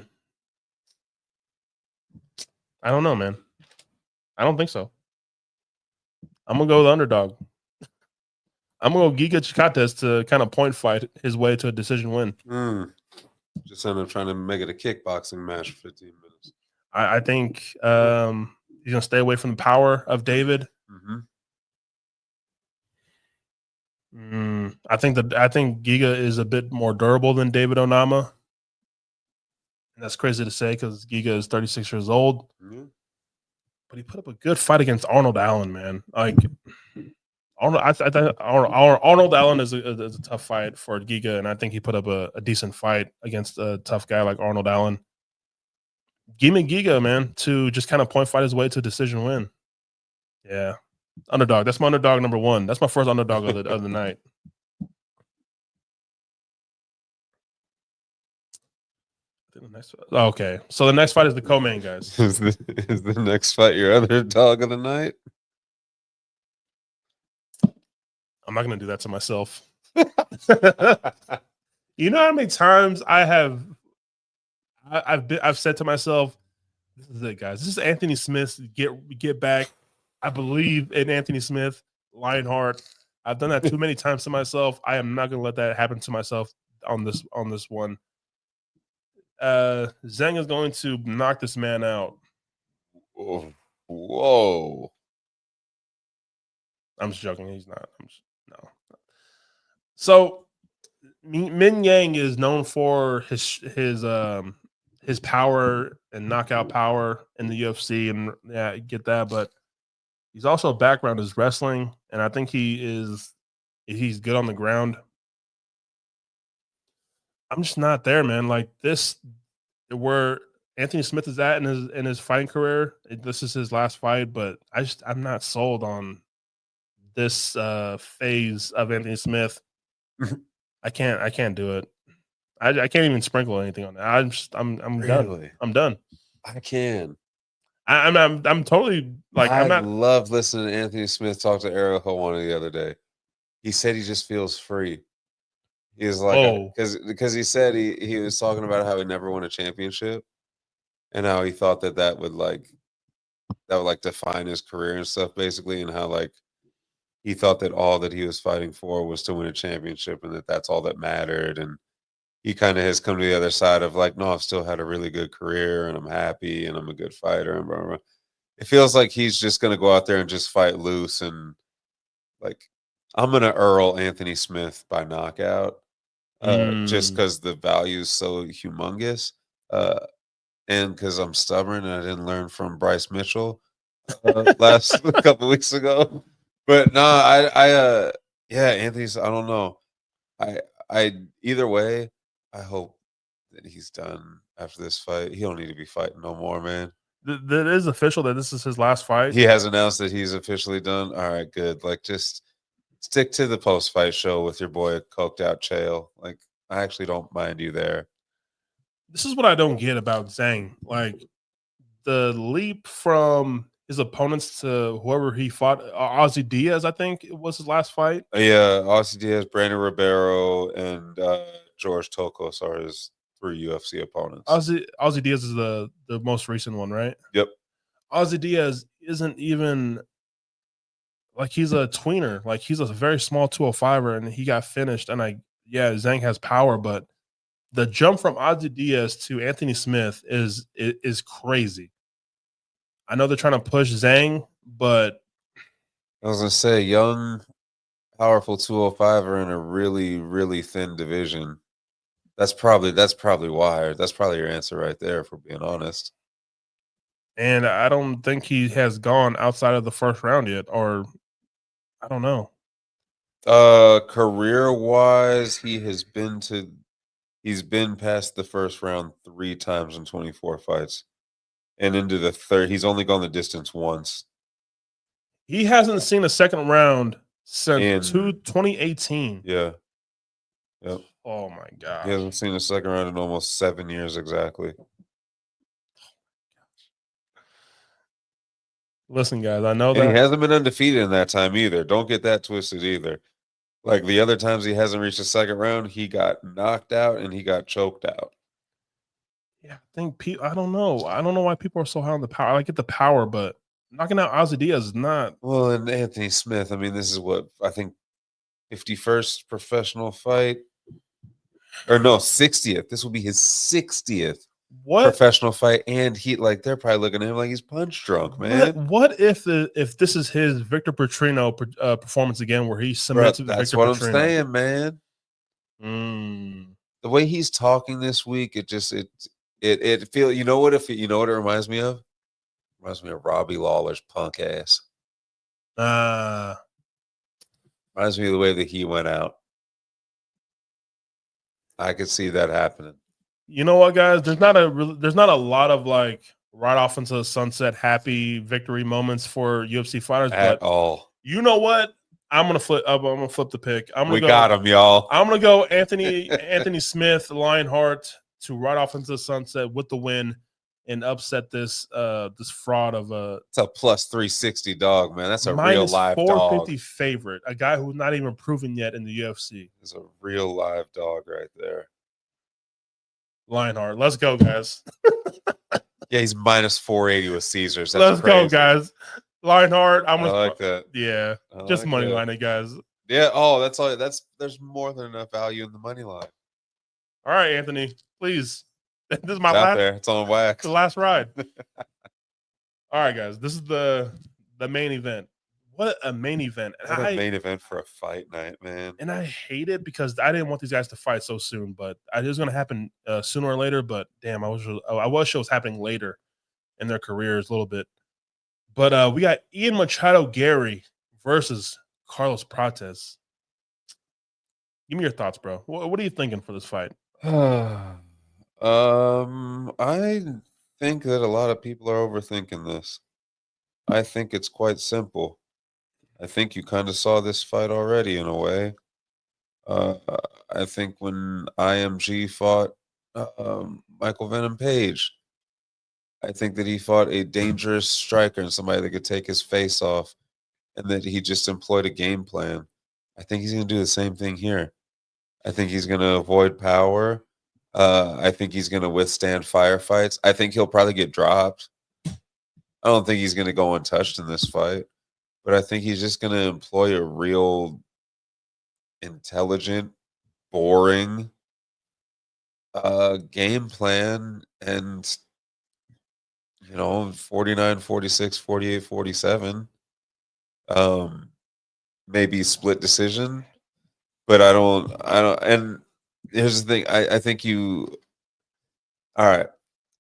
don't know, man. I don't think so. I'm gonna go with the underdog. I'm gonna go Giga Chikadze to kind of point fight his way to a decision win. Just end up trying to make it a kickboxing match for 15 minutes. I think he's gonna stay away from the power of David. I think Giga is a bit more durable than David Onama. And that's crazy to say because Giga is 36 years old. But he put up a good fight against Arnold Allen, man. Like Arnold Allen is a tough fight for Giga, and I think he put up a decent fight against a tough guy like Arnold Allen. Give me Giga, man, to just kind of point fight his way to a decision win. Yeah. Underdog. That's my underdog number one. That's my first underdog of the night. Okay. So the next fight is the co-main, guys. Is the next fight your underdog of the night? I'm not going to do that to myself. You know how many times I've said to myself, this is it, guys. This is Anthony Smith. Get back. I believe in Anthony Smith, Lionheart. I've done that too many times to myself. I am not going to let that happen to myself on this one. Zhang is going to knock this man out. Whoa. I'm just joking. He's not. No. So Min Yang is known for his power and knockout power in the UFC, and yeah, I get that, but he's also background is wrestling, and I think he's good on the ground. I'm just not there, man. Like this, where Anthony Smith is at in his fighting career. This is his last fight, but I'm not sold on this phase of Anthony Smith. I can't do it. I can't even sprinkle anything on that. I'm done. Really? I'm done. I can. I'm totally like I I'm not. love listening to Anthony Smith talk to Ariel Helwani the other day. He said he just feels free. He was like, Oh, because he said he was talking about how he never won a championship, and how he thought that would define his career and stuff, basically, and how like he thought that all that he was fighting for was to win a championship, and that's all that mattered. And he kind of has come to the other side of like, no, I've still had a really good career, and I'm happy, and I'm a good fighter, and blah, blah, blah. It feels like he's just going to go out there and just fight loose, and like, I'm going to Earl Anthony Smith by knockout, just because the value is so humongous, and because I'm stubborn and I didn't learn from Bryce Mitchell last a couple weeks ago. But no, yeah, Anthony's. I don't know. I either way, I hope that he's done after this fight. He don't need to be fighting no more, man. that is official that this is his last fight. He has announced that he's officially done. All right, good. Like, just stick to the post-fight show with your boy coked out Chael. Like, I actually don't mind you there. This is what I don't get about Zhang. Like the leap from his opponents to whoever he fought, Ozzy Diaz, I think it was his last fight. Yeah, Aussie Diaz, Brandon Ribeiro, and George Tokos are his 3 UFC opponents. Ozzy Diaz is the most recent one, right? Yep. Ozzy Diaz isn't even like he's a tweener. Like he's a very small 205er, and he got finished. And Zhang has power, but the jump from Ozzy Diaz to Anthony Smith is crazy. I know they're trying to push Zhang, but I was gonna say young, powerful 205er in a really, really thin division. That's probably why. That's probably your answer right there, if we're being honest. and I don't think he has gone outside of the first round yet, or I don't know. Career wise, he's been past the first round 3 times in 24 fights. And into the third, he's only gone the distance once. He hasn't seen a second round since In 2018. Yeah. Yep. Oh my He god. hasn't seen a second round in almost 7 years exactly. Listen, guys, I know And that he hasn't been undefeated in that time either. Don't get that twisted either. Like the other times he hasn't reached the second round, he got knocked out and he got choked out. yeah, I think I don't know. I don't know why people are so high on the power. I get the power, but knocking out Ozzy Diaz is not. Well, and Anthony Smith, I mean, this is what I think 51st professional fight. Or no, 60th. This will be his 60th professional fight. And they're probably looking at him like he's punch drunk, man. What if this is his Victor Petrino performance again, where he submits That's Victor what Petrino? I'm saying, man. The way he's talking this week, it feel. You know what it reminds me of? It reminds me of Robbie Lawler's punk ass. Reminds me of the way that he went out. I could see that happening. You know what, guys? There's not a lot of like right off into the sunset happy victory moments for UFC fighters at all. You know what? I'm gonna flip the pick. We got him, y'all. I'm gonna go Anthony Smith, Lionheart to right off into the sunset with the win and upset this fraud of a. It's a plus 360 dog, man. That's a real minus live 450 dog. favorite. A guy who's not even proven yet in the UFC. It's a real live dog right there. Lionheart. Let's go, guys. Yeah, he's minus 480 with Caesars. Let's go, guys. Lionheart. I like that. Yeah, just like money that. line it, guys. Yeah. Oh, that's all. There's more than enough value in the money line. All right, Anthony. Please. This is my it's out there. It's on wax. The last ride. All right, guys. This is the main event. what a main event. What a main event for a fight night, man. And I hate it because I didn't want these guys to fight so soon, but it was going to happen sooner or later. But damn, I was sure it was happening later in their careers a little bit. But we got Ian Machado Garry versus Carlos Prates. Give me your thoughts, bro. What are you thinking for this fight? I think that a lot of people are overthinking this. I think it's quite simple. I think you kind of saw this fight already in a way. I think when IMG fought Michael Venom Page, I think that he fought a dangerous striker and somebody that could take his face off, and that he just employed a game plan. I think he's going to do the same thing here. I think he's going to avoid power. I think he's going to withstand firefights. I think he'll probably get dropped. I don't think he's going to go untouched in this fight, but I think he's just going to employ a real intelligent, boring game plan, and 49, 46, 48, 47. Maybe split decision, but I don't and here's the thing. I think all right.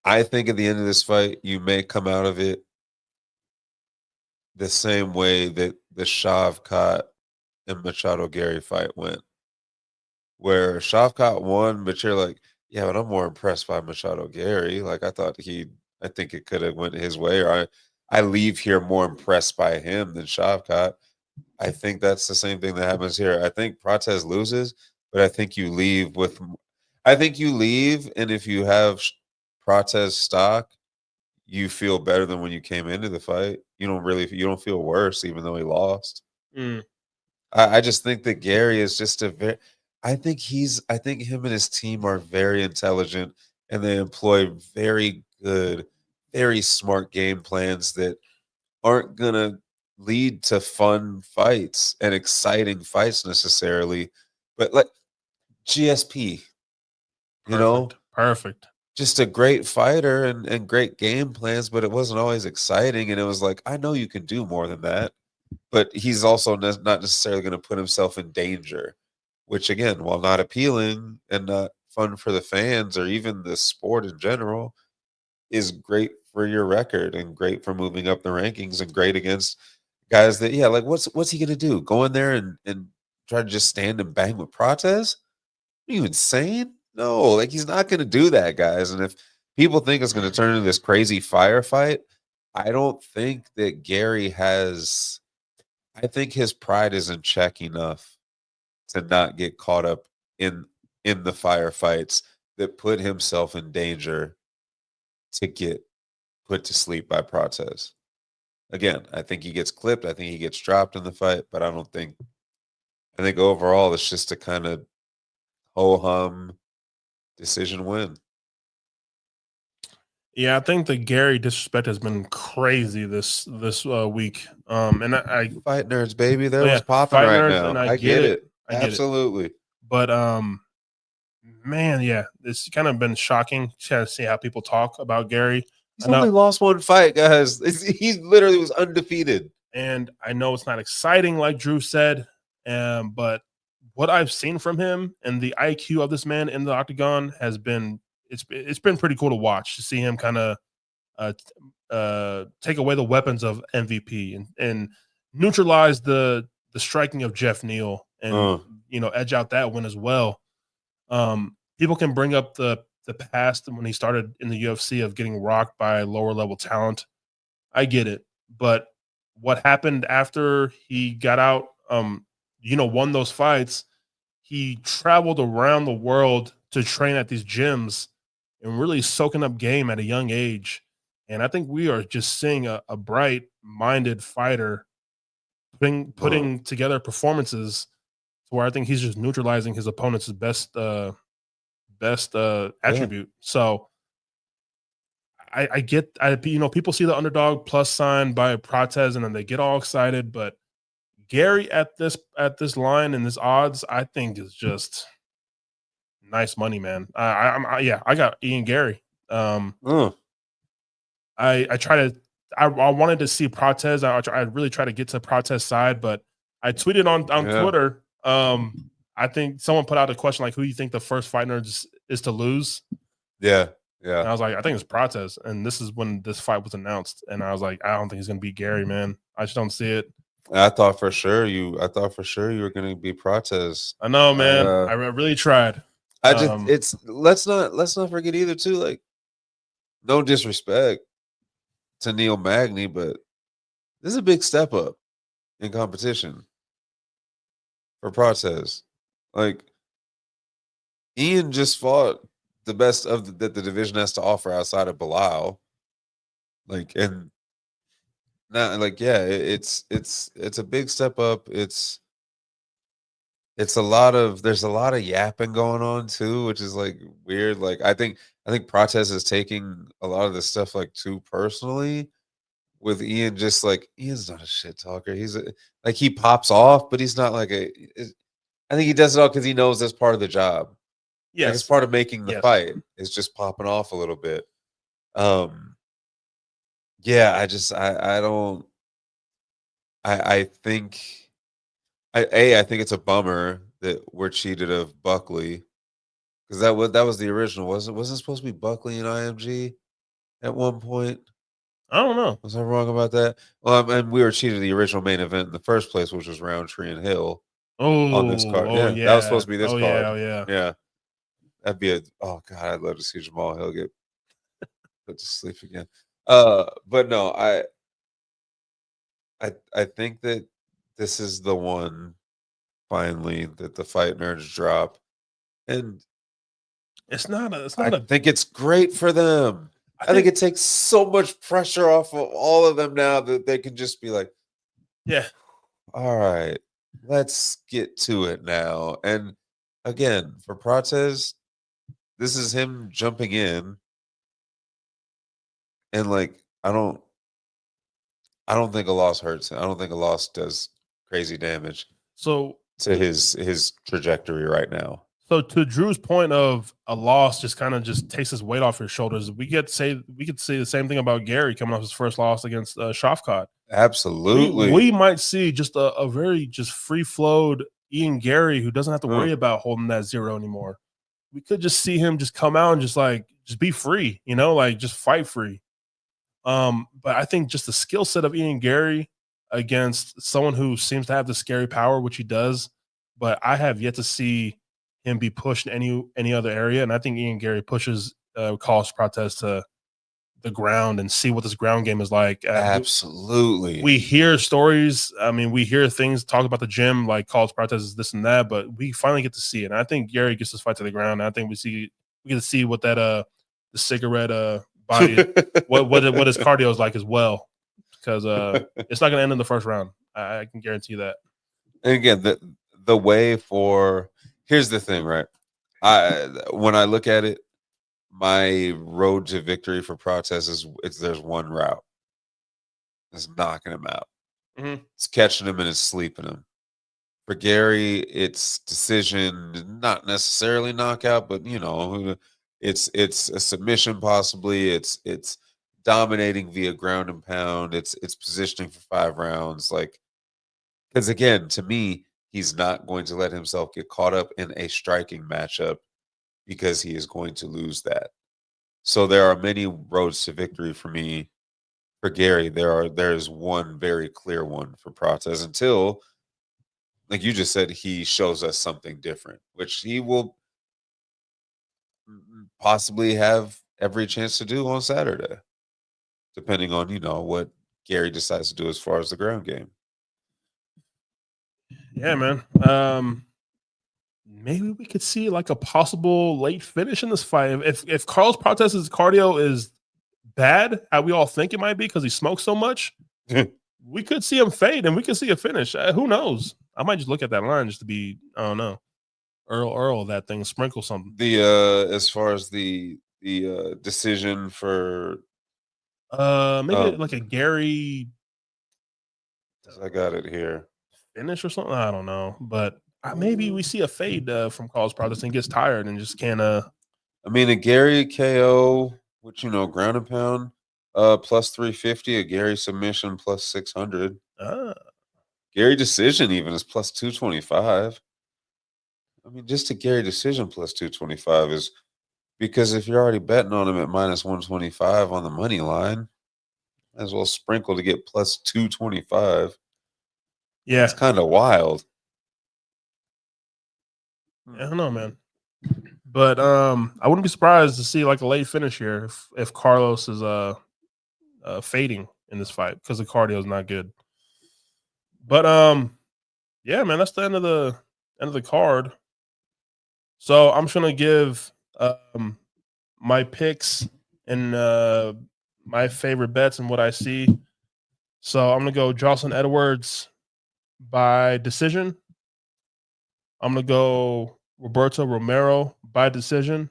I think at the end of this fight, you may come out of it the same way that the Shavkat and Machado Garry fight went, where Shavkat won, but you're like, yeah, but I'm more impressed by Machado Garry. Like, I think it could have went his way, or I leave here more impressed by him than Shavkat. I think that's the same thing that happens here. I think Prates loses, but I think you leave, and if you have Prates stock, you feel better than when you came into the fight. You don't feel worse, even though he lost. Mm. I just think that Garry is just I think him and his team are very intelligent, and they employ very good, very smart game plans that aren't gonna lead to fun fights and exciting fights necessarily, but like GSP, Perfect. just a great fighter and great game plans, but it wasn't always exciting. And it was like, I know you can do more than that, but he's also not necessarily going to put himself in danger, which again, while not appealing and not fun for the fans or even the sport in general, is great for your record and great for moving up the rankings and great against guys that, yeah, like what's he gonna do? Go in there and try to just stand and bang with Prates? Are you insane? No, like he's not gonna do that, guys. And if people think it's gonna turn into this crazy firefight, I don't think that Garry has. I think his pride is in check enough to not get caught up in the firefights that put himself in danger to get put to sleep by Prates. Again, I think he gets clipped. I think he gets dropped in the fight, but I think overall it's just a kind of ho-hum decision win. Yeah, I think the Garry disrespect has been crazy this week. And I fight nerds, baby. They're what's popping right nerds, now. and I get it. I get Absolutely. It. But man, yeah, it's kind of been shocking to see how people talk about Garry. He's only lost one fight, guys. He literally was undefeated. And I know it's not exciting, like Drew said, but what I've seen from him and the IQ of this man in the octagon has been it's been pretty cool to watch, to see him kind of take away the weapons of MVP and neutralize the striking of Jeff Neal, and edge out that win as well. People can bring up the past when he started in the UFC of getting rocked by lower level talent. I get it, but what happened after he got out, won those fights, he traveled around the world to train at these gyms and really soaking up game at a young age. And I think we are just seeing a bright-minded fighter putting together performances where I think he's just neutralizing his opponent's best attribute. So I get, people see the underdog plus sign by Prates and then they get all excited, but Garry at this line and this odds, I think is just nice money, man. I got Ian Garry. I I wanted to see Prates. I really tried to get to Prates' side, but I tweeted on Twitter. I think someone put out a question like, "Who do you think the first fight nerd is to lose?" Yeah. And I was like, I think it's Prates. And this is when this fight was announced. And I was like, I don't think he's gonna beat Garry, man. I just don't see it. I thought for sure you were gonna be Prates. I know, man. I really tried. Let's not forget either too, like, no disrespect to Neil Magny, but this is a big step up in competition for Prates. Like, Ian just fought the best of that the division has to offer outside of Bilal. Like, and now, like, yeah, it's a big step up. It's there's a lot of yapping going on too, which is like weird. Like, I think Prates is taking a lot of this stuff like too personally. With Ian, just like, Ian's not a shit talker. Like, he pops off, but he's not like I think he does it all because he knows that's part of the job. Yes. Like, it's part of making the fight. It's just popping off a little bit. Yeah, I don't. I think I think it's a bummer that we're cheated of Buckley, because that was the original. Wasn't it supposed to be Buckley and IMG at one point? I don't know. Was I wrong about that? Well, and we were cheated the original main event in the first place, which was Roundtree and Hill on this card. Oh, Yeah, that was supposed to be this card. Yeah, yeah. That'd be oh god, I'd love to see Jamal Hill get put to sleep again. But no, I think that this is the one finally that the fight nerds drop, and I think it's great for them. I think it takes so much pressure off of all of them now that they can just be like, yeah, all right, let's get to it now. And again, for Prates, this is him jumping in, and like, I don't think a loss hurts him. I don't think a loss does crazy damage to his trajectory right now. So to Drew's point of a loss just kind of just takes his weight off your shoulders, we could say the same thing about Garry coming off his first loss against Shafkat. Absolutely. We might see just a very just free flowed Ian Garry who doesn't have to worry about holding that 0 anymore. We could just see him just come out and just be free, like just fight free. But I think just the skill set of Ian Garry against someone who seems to have the scary power, which he does, but I have yet to see him be pushed in any other area. And I think Ian Garry pushes Carlos Prates to the ground and see what this ground game is like. Absolutely. We hear stories. I mean, we hear things talk about the gym, like Carlos Prates is this and that, but we finally get to see it. And I think Garry gets this fight to the ground. And I think we get to see what that the cigarette body what his cardio is like as well. Because it's not gonna end in the first round. I can guarantee that. And again, the way for here's the thing, right? When I look at it, my road to victory for Prates is there's one route. It's knocking him out. Mm-hmm. It's catching him and it's sleeping him. For Garry, it's decision, not necessarily knockout, but it's a submission possibly. It's dominating via ground and pound. It's positioning for 5 rounds. Like, because again, to me, he's not going to let himself get caught up in a striking matchup because he is going to lose that. So there are many roads to victory for me. For Garry, there's one very clear one for Prates until, like you just said, he shows us something different, which he will possibly have every chance to do on Saturday, depending on what Garry decides to do as far as the ground game. Yeah, man. Maybe we could see like a possible late finish in this fight. If Carlos Prates' cardio is bad, how we all think it might be because he smokes so much, we could see him fade and we could see a finish. Who knows? I might just look at that line just to be, I don't know, Earl that thing, sprinkle something. The as far as the decision for maybe like a Garry. I got it here. Finish or something. I don't know, but maybe we see a fade from Carlos Prates and gets tired and just can't. I mean, a Garry KO, which ground and pound. Plus 350, a Garry submission plus 600. Ah. Garry decision even is plus 225. I mean, just a Garry decision plus 225 is because if you're already betting on him at minus 125 on the money line, might as well sprinkle to get plus 225. Yeah. It's kind of wild. I don't know, man. But I wouldn't be surprised to see like a late finish here if Carlos is fading in this fight because the cardio is not good. But yeah, man, that's the end of the card. So I'm just gonna give my picks and my favorite bets and what I see. So I'm gonna go Jocelyn Edwards by decision. I'm gonna go Roberto Romero by decision.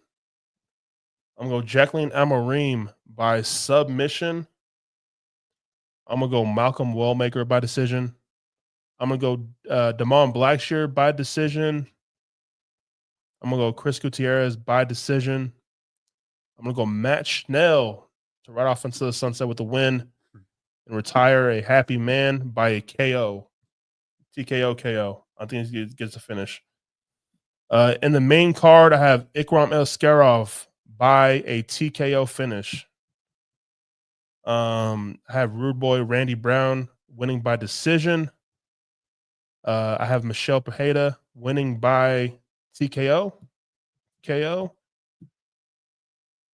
I'm gonna go Jacqueline Amorim by submission. I'm gonna go Malcolm Wellmaker by decision. I'm gonna go Damon Blackshear by decision. I'm gonna go Chris Gutierrez by decision. I'm gonna go Matt Schnell to ride off into the sunset with the win and retire a happy man by a KO. TKO KO. I think he gets a finish. In the main card, I have Ikram Elskarov by a TKO finish. I have Rude Boy Randy Brown winning by decision. I have Michelle Pajeda winning by TKO. KO.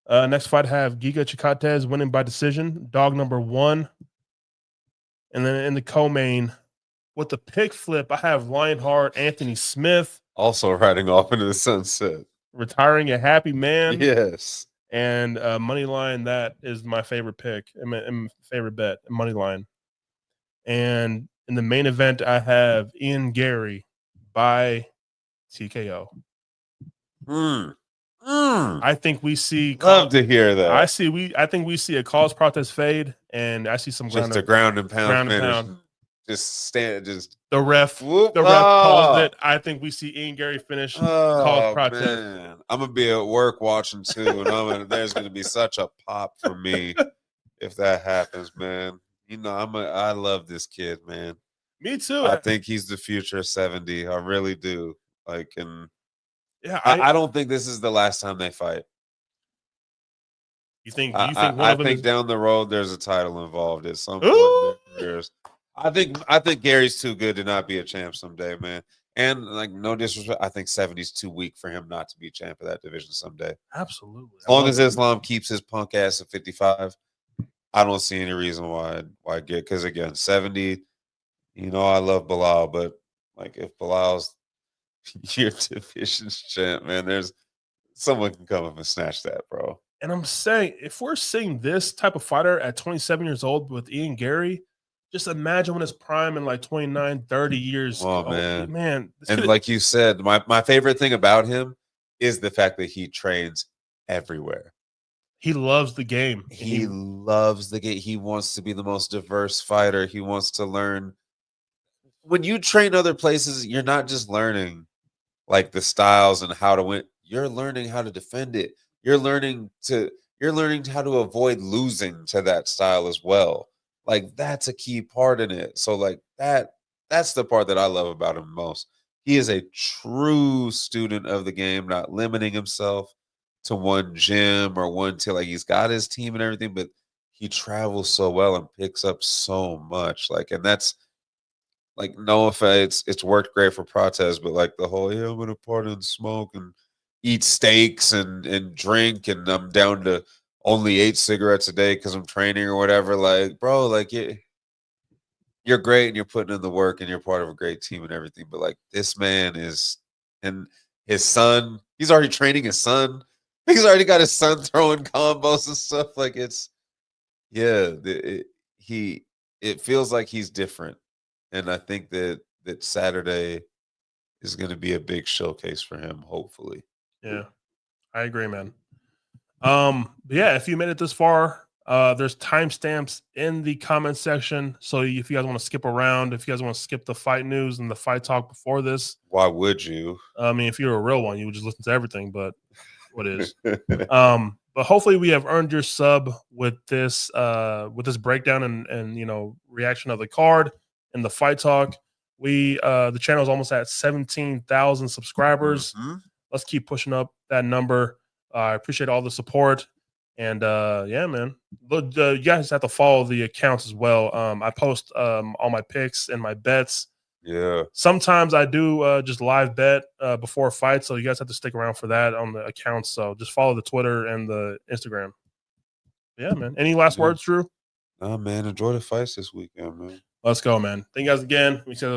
Next fight, I have Giga Chikadze winning by decision. Dog number 1. And then in the co-main, with the pick flip, I have Lionheart Anthony Smith. Also riding off into the sunset. Retiring a happy man. Yes. And money line, that is my favorite pick and favorite bet, money line. And in the main event, I have Ian Garry by TKO. I think we see. Love to hear that. I think we see a cause protest fade, and I see some just a ground and pound finish. Just the ref. Calls it. I think we see Ian Garry finish. Cause protest. Man. I'm gonna be at work watching too, and there's gonna be such a pop for me if that happens, man. You know, I love this kid, man. Me too. I think he's the future of 70. I really do. Like, and yeah, I don't think this is the last time they fight. You think? I think down the road there's a title involved at some point in their careers. I think Gary's too good to not be a champ someday, man. And like, no disrespect, I think 70's too weak for him not to be champ of that division someday. Absolutely. As long as Islam keeps his punk ass at 55, I don't see any reason why get, because again, 70, you know, I love Bilal, but like if Bilal's your division's champ, man, there's someone can come up and snatch that, bro. And I'm saying, if we're seeing this type of fighter at 27 years old with Ian Garry, just imagine when his prime in like 29, 30 years. Oh, man. And like you said, my favorite thing about him is the fact that he trains everywhere. He loves the game. He loves the game. He wants to be the most diverse fighter. He wants to learn. When you train other places, you're not just learning like the styles and how to win. You're learning how to defend it. You're learning how to avoid losing to that style as well. Like, that's a key part in it. So like that's the part that I love about him most. He is a true student of the game, not limiting himself to one gym or one team. Like, he's got his team and everything, but he travels so well and picks up so much. Like, and that's like, no offense, it's worked great for Prates, but like the whole, I'm gonna party and smoke and eat steaks and drink, and I'm down to only 8 cigarettes a day because I'm training or whatever. Like, bro, like you're great and you're putting in the work and you're part of a great team and everything. But like, this man is, and his son, he's already training his son. He's already got his son throwing combos and stuff. Like, it's, yeah, it feels like he's different. And I think that Saturday is going to be a big showcase for him, hopefully. Yeah, I agree, man. But yeah, if you made it this far, there's timestamps in the comment section. So if you guys want to skip around, if you guys want to skip the fight news and the fight talk before this, why would you? I mean, if you're a real one, you would just listen to everything, but what is? But hopefully we have earned your sub with this breakdown and reaction of the card and the fight talk. The channel is almost at 17,000 subscribers. Mm-hmm. Let's keep pushing up that number. I appreciate all the support. And yeah, man, you guys have to follow the accounts as well. I post all my picks and my bets. Yeah. Sometimes I do just live bet before a fight, so you guys have to stick around for that on the accounts. So just follow the Twitter and the Instagram. Yeah, man. Any last words, Drew? Nah, man. Enjoy the fights this weekend, man. Let's go, man. Thank you guys again. We said